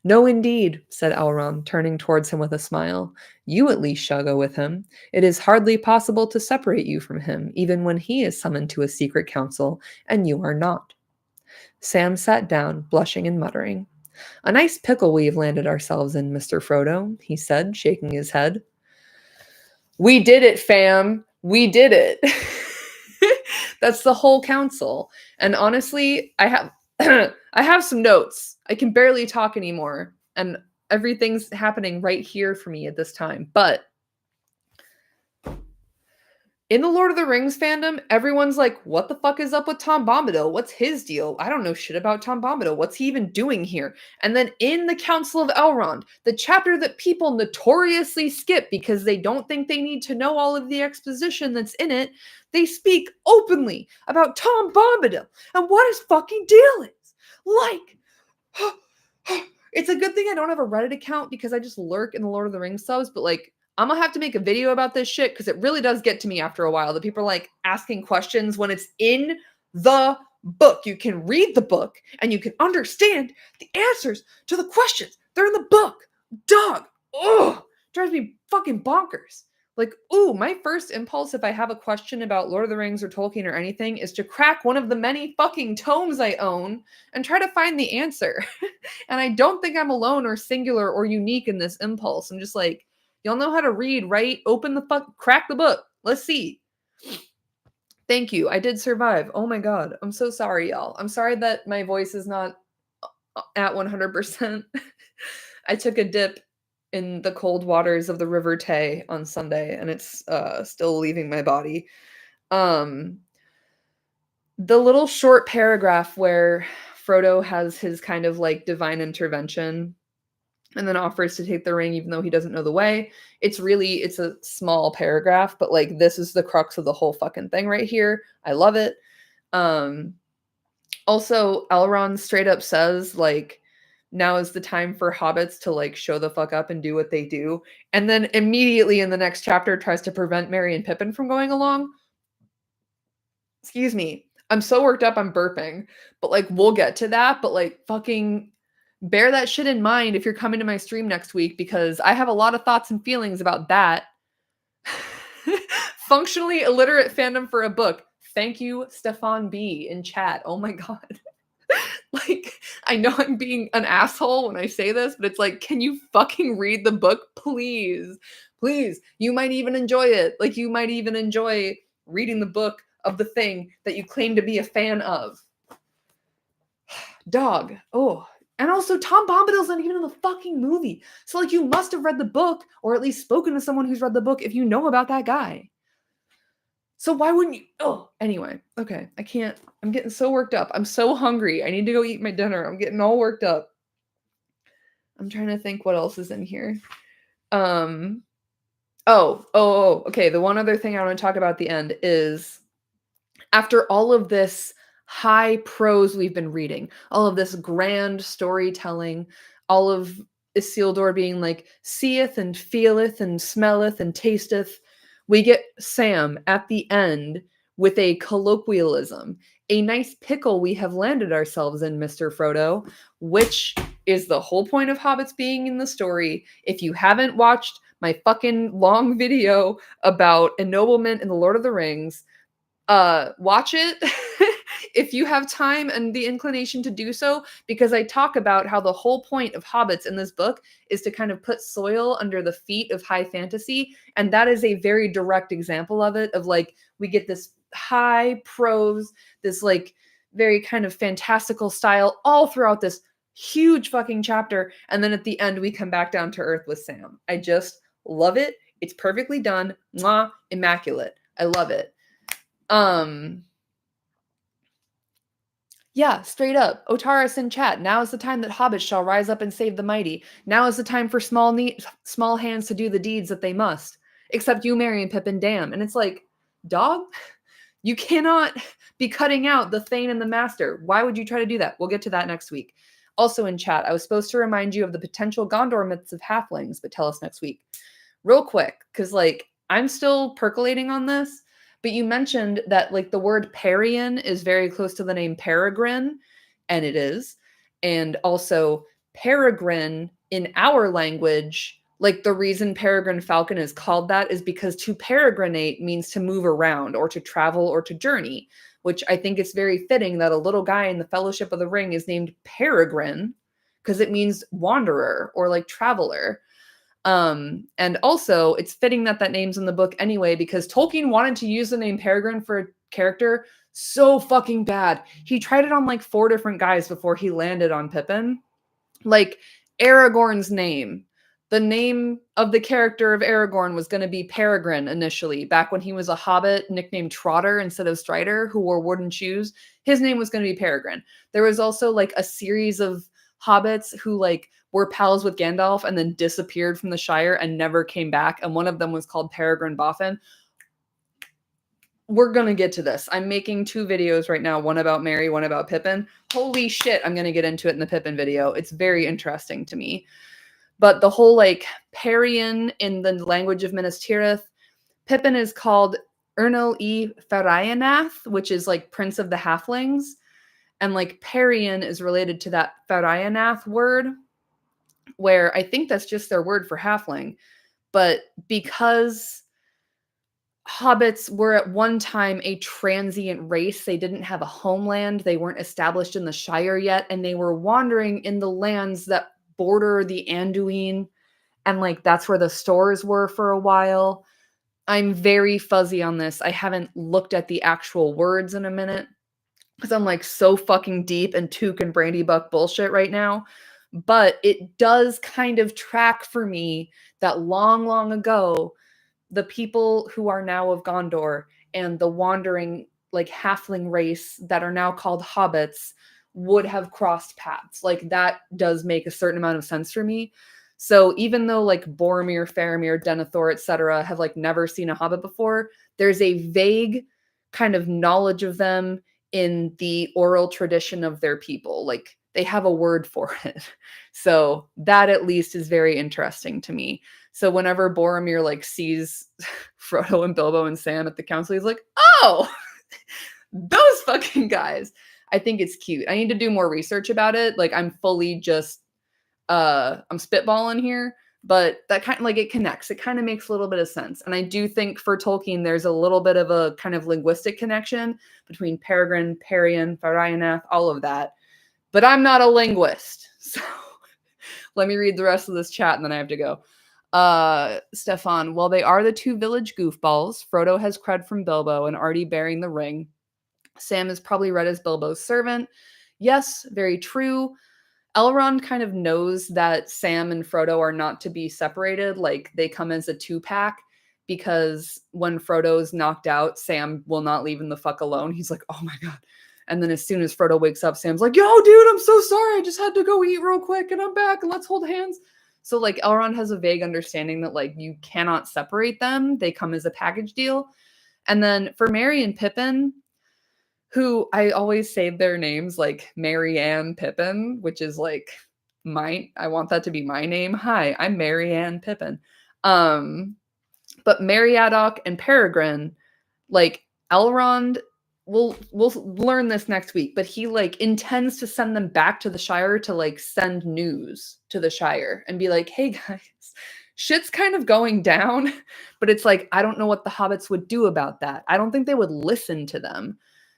"No, indeed," said Elrond, turning towards him with a smile. "You at least shall go with him. It is hardly possible to separate you from him, even when he is summoned to a secret council, and you are not." Sam sat down, blushing and muttering. "A nice pickle we've landed ourselves in, Mr. Frodo," he said, shaking his head. "We did it, fam. We did it." That's the whole council. And honestly, I have I have some notes. I can barely talk anymore, and everything's happening right here for me at this time. But In the Lord of the Rings fandom, everyone's like, what the fuck is up with Tom Bombadil? What's his deal? I don't know shit about Tom Bombadil. What's he even doing here? And then in the Council of Elrond, the chapter that people notoriously skip because they don't think they need to know all of the exposition that's in it, they speak openly about Tom Bombadil and what his fucking deal is. Like, it's a good thing I don't have a Reddit account because I just lurk in the Lord of the Rings subs, but like, I'm gonna have to make a video about this shit because it really does get to me after a while that people are like asking questions when it's in the book. You can read the book and you can understand the answers to the questions. They're in the book. Dog. Oh, drives me fucking bonkers. Like, ooh, my first impulse if I have a question about Lord of the Rings or Tolkien or anything is to crack one of the many fucking tomes I own and try to find the answer. And I don't think I'm alone or singular or unique in this impulse. I'm just like, y'all know how to read, right? Open the fuck, crack the book. Let's see. Thank you. I did survive. Oh my God. I'm so sorry, y'all. I'm sorry that my voice is not at 100%. I took a dip in the cold waters of the River Tay on Sunday and it's still leaving my body. The little short paragraph where Frodo has his kind of like divine intervention and then offers to take the ring even though he doesn't know the way. It's a small paragraph, but like this is the crux of the whole fucking thing right here. I love it. Also, Elrond straight up says like, now is the time for hobbits to like show the fuck up and do what they do. And then immediately in the next chapter tries to prevent Merry and Pippin from going along. Excuse me. I'm so worked up I'm burping. But like we'll get to that, but like fucking bear that shit in mind if you're coming to my stream next week because I have a lot of thoughts and feelings about that. Functionally illiterate fandom for a book. Thank you, Stefan B in chat. Oh my God. Like, I know I'm being an asshole when I say this, but it's like, can you fucking read the book, please? Please. You might even enjoy it. Like, you might even enjoy reading the book of the thing that you claim to be a fan of. Dog. Oh. And also, Tom Bombadil's not even in the fucking movie. So, like, you must have read the book, or at least spoken to someone who's read the book if you know about that guy. So why wouldn't you? Oh, anyway. Okay. I can't. I'm getting so worked up. I'm so hungry. I need to go eat my dinner. I'm getting all worked up. I'm trying to think what else is in here. Okay. The one other thing I want to talk about at the end is after all of this high prose we've been reading, all of this grand storytelling, all of Isildur being like, seeth and feeleth and smelleth and tasteth, we get Sam at the end with a colloquialism, a nice pickle we have landed ourselves in, Mr. Frodo, which is the whole point of hobbits being in the story. If you haven't watched my fucking long video about ennoblement in the Lord of the Rings, watch it if you have time and the inclination to do so, because I talk about how the whole point of hobbits in this book is to kind of put soil under the feet of high fantasy, and that is a very direct example of it, of like we get this high prose, this like very kind of fantastical style all throughout this huge fucking chapter, and then at the end we come back down to earth with Sam. I just love it. It's perfectly done. Mwah, immaculate. I love it. Yeah, straight up. Otaris in chat. Now is the time that hobbits shall rise up and save the mighty. Now is the time for small hands to do the deeds that they must. Except you, Merry and Pippin, damn. And it's like, dog, you cannot be cutting out the Thane and the Master. Why would you try to do that? We'll get to that next week. Also in chat, I was supposed to remind you of the potential Gondor myths of halflings, but tell us next week. Real quick, because like I'm still percolating on this. But you mentioned that like the word Parian is very close to the name peregrine, and it is. And also peregrine in our language, like the reason peregrine falcon is called that is because to peregrinate means to move around or to travel or to journey, which I think it's very fitting that a little guy in the Fellowship of the Ring is named Peregrine because it means wanderer or like traveler. And also it's fitting that that name's in the book anyway, because Tolkien wanted to use the name Peregrine for a character so fucking bad. He tried it on like 4 different guys before he landed on Pippin. Like Aragorn's name, The name of the character of Aragorn was going to be Peregrine initially, back when he was a hobbit nicknamed Trotter instead of Strider, who wore wooden shoes. His name was going to be Peregrine. There was also like a series of hobbits who like were pals with Gandalf and then disappeared from the Shire and never came back, and one of them was called Peregrine Boffin. We're gonna get to this. I'm making 2 videos right now, one about Merry, one about Pippin. Holy shit, I'm gonna get into it in the Pippin video. It's very interesting to me. But the whole like Parian in the language of Minas Tirith, Pippin is called Ernil e Farianath, which is like Prince of the Halflings. And like Parian is related to that Farianath word, where I think that's just their word for halfling. But because hobbits were at one time a transient race, they didn't have a homeland, they weren't established in the Shire yet, and they were wandering in the lands that border the Anduin, and like that's where the stores were for a while. I'm very fuzzy on this. I haven't looked at the actual words in a minute because I'm like so fucking deep in Took and Brandy Buck bullshit right now. But it does kind of track for me that long, long ago, the people who are now of Gondor and the wandering like halfling race that are now called hobbits would have crossed paths. Like that does make a certain amount of sense for me. So even though like Boromir, Faramir, Denethor, etc. have like never seen a hobbit before, there's a vague kind of knowledge of them in the oral tradition of their people. Like they have a word for it. So that at least is very interesting to me. So whenever Boromir like sees Frodo and Bilbo and Sam at the council, he's like, oh, those fucking guys. I think it's cute. I need to do more research about it. Like I'm fully just, I'm spitballing here, but that kind of like it connects. It kind of makes a little bit of sense. And I do think for Tolkien, there's a little bit of a kind of linguistic connection between Peregrine, Parian, Farianath, all of that. But I'm not a linguist. So let me read the rest of this chat and then I have to go. Stefan, well, they are the 2 village goofballs. Frodo has cred from Bilbo and already bearing the ring. Sam is probably read as Bilbo's servant. Yes, very true. Elrond kind of knows that Sam and Frodo are not to be separated. Like they come as a 2-pack because when Frodo's knocked out, Sam will not leave him the fuck alone. He's like, oh my God. And then as soon as Frodo wakes up, Sam's like, yo, dude, I'm so sorry. I just had to go eat real quick and I'm back and let's hold hands. So like Elrond has a vague understanding that like you cannot separate them. They come as a package deal. And then for Merry and Pippin, who I always say their names like Mary Ann Pippin, which is like I want that to be my name. Hi, I'm Mary Ann Pippin. But Meriadoc and Peregrine, like Elrond, we'll learn this next week, but he like intends to send them back to the Shire to like send news to the Shire and be like, hey guys, shit's kind of going down. But it's like, I don't know what the hobbits would do about that. I don't think they would listen to them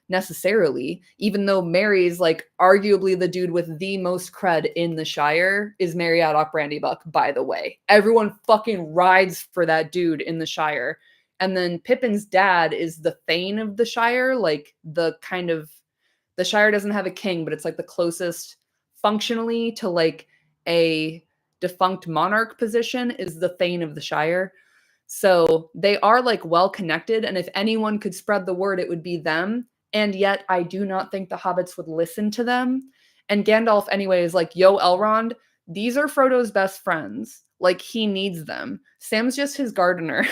necessarily, even though Merry's like arguably the dude with the most cred in the Shire is Meriadoc Brandybuck, by the way. Everyone fucking rides for that dude in the Shire. And then Pippin's dad is the Thane of the Shire, like the Shire doesn't have a king, but it's like the closest functionally to like a defunct monarch position is the Thane of the Shire. So they are like well connected, and if anyone could spread the word, it would be them. And yet I do not think the hobbits would listen to them. And Gandalf anyway is like, yo, Elrond, these are Frodo's best friends. Like he needs them. Sam's just his gardener.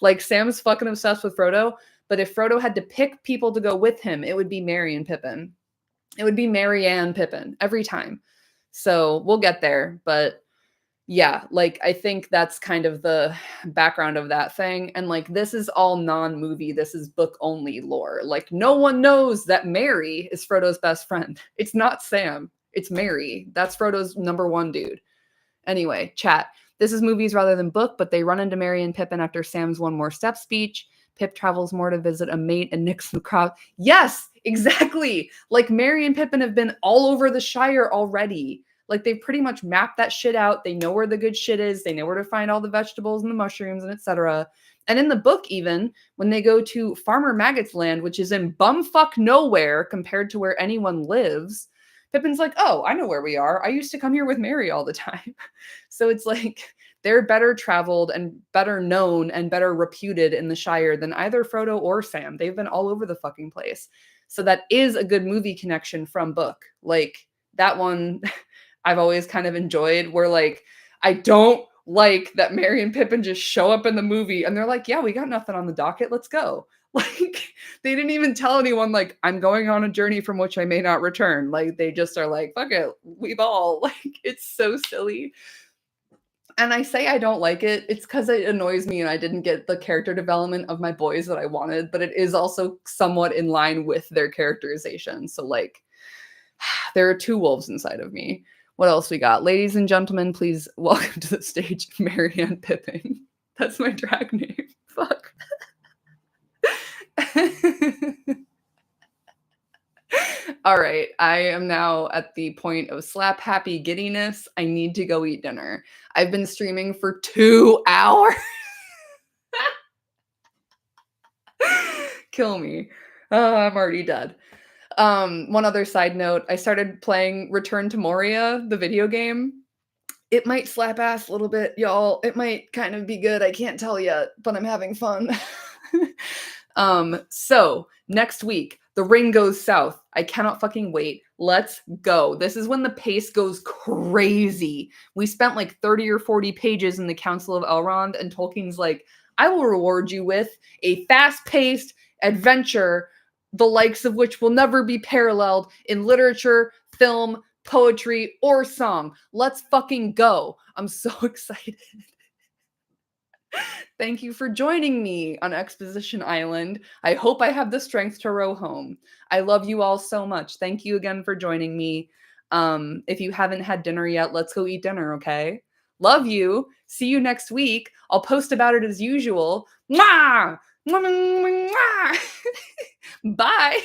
Like Sam's fucking obsessed with Frodo. But if Frodo had to pick people to go with him, it would be Merry and Pippin. It would be Mary Ann Pippin every time. So we'll get there. But yeah, like I think that's kind of the background of that thing. And like this is all non-movie, this is book only lore. Like no one knows that Merry is Frodo's best friend. It's not Sam, it's Merry. That's Frodo's number 1 dude. Anyway, chat. This is movies rather than book, but they run into Merry and Pippin after Sam's one more step speech. Pip travels more to visit a mate and nix the crowd. Yes, exactly. Like Merry and Pippin have been all over the Shire already. Like they've pretty much mapped that shit out. They know where the good shit is. They know where to find all the vegetables and the mushrooms and etc. And in the book, even when they go to Farmer Maggot's land, which is in bumfuck nowhere compared to where anyone lives, Pippin's like, oh, I know where we are. I used to come here with Mary all the time. So it's like they're better traveled and better known and better reputed in the Shire than either Frodo or Sam. They've been all over the fucking place. So that is a good movie connection from book. Like that one I've always kind of enjoyed where like I don't like that Merry and Pippin just show up in the movie and they're like, yeah, we got nothing on the docket. Let's go. Like they didn't even tell anyone like I'm going on a journey from which I may not return. Like they just are like, fuck it, we ball. Like it's so silly. And I say I don't like it. It's because it annoys me and I didn't get the character development of my boys that I wanted, but it is also somewhat in line with their characterization. So like there are two wolves inside of me. What else we got? Ladies and gentlemen, please welcome to the stage Marianne Pippin. That's my drag name. Fuck. All right, I am now at the point of slap happy giddiness. I need to go eat dinner. I've been streaming for 2 hours. Kill me. Oh, I'm already dead. One other side note, I started playing Return to Moria, the video game. It might slap ass a little bit, y'all. It might kind of be good. I can't tell yet, but I'm having fun. So next week, the ring goes south. I cannot fucking wait. Let's go. This is when the pace goes crazy. We spent like 30 or 40 pages in the Council of Elrond, and Tolkien's like, I will reward you with a fast-paced adventure, the likes of which will never be paralleled in literature, film, poetry, or song. Let's fucking go. I'm so excited. Thank you for joining me on Exposition Island. I hope I have the strength to row home. I love you all so much. Thank you again for joining me. If you haven't had dinner yet, let's go eat dinner, okay? Love you. See you next week. I'll post about it as usual. Mwah! Mwah! Mwah! Bye.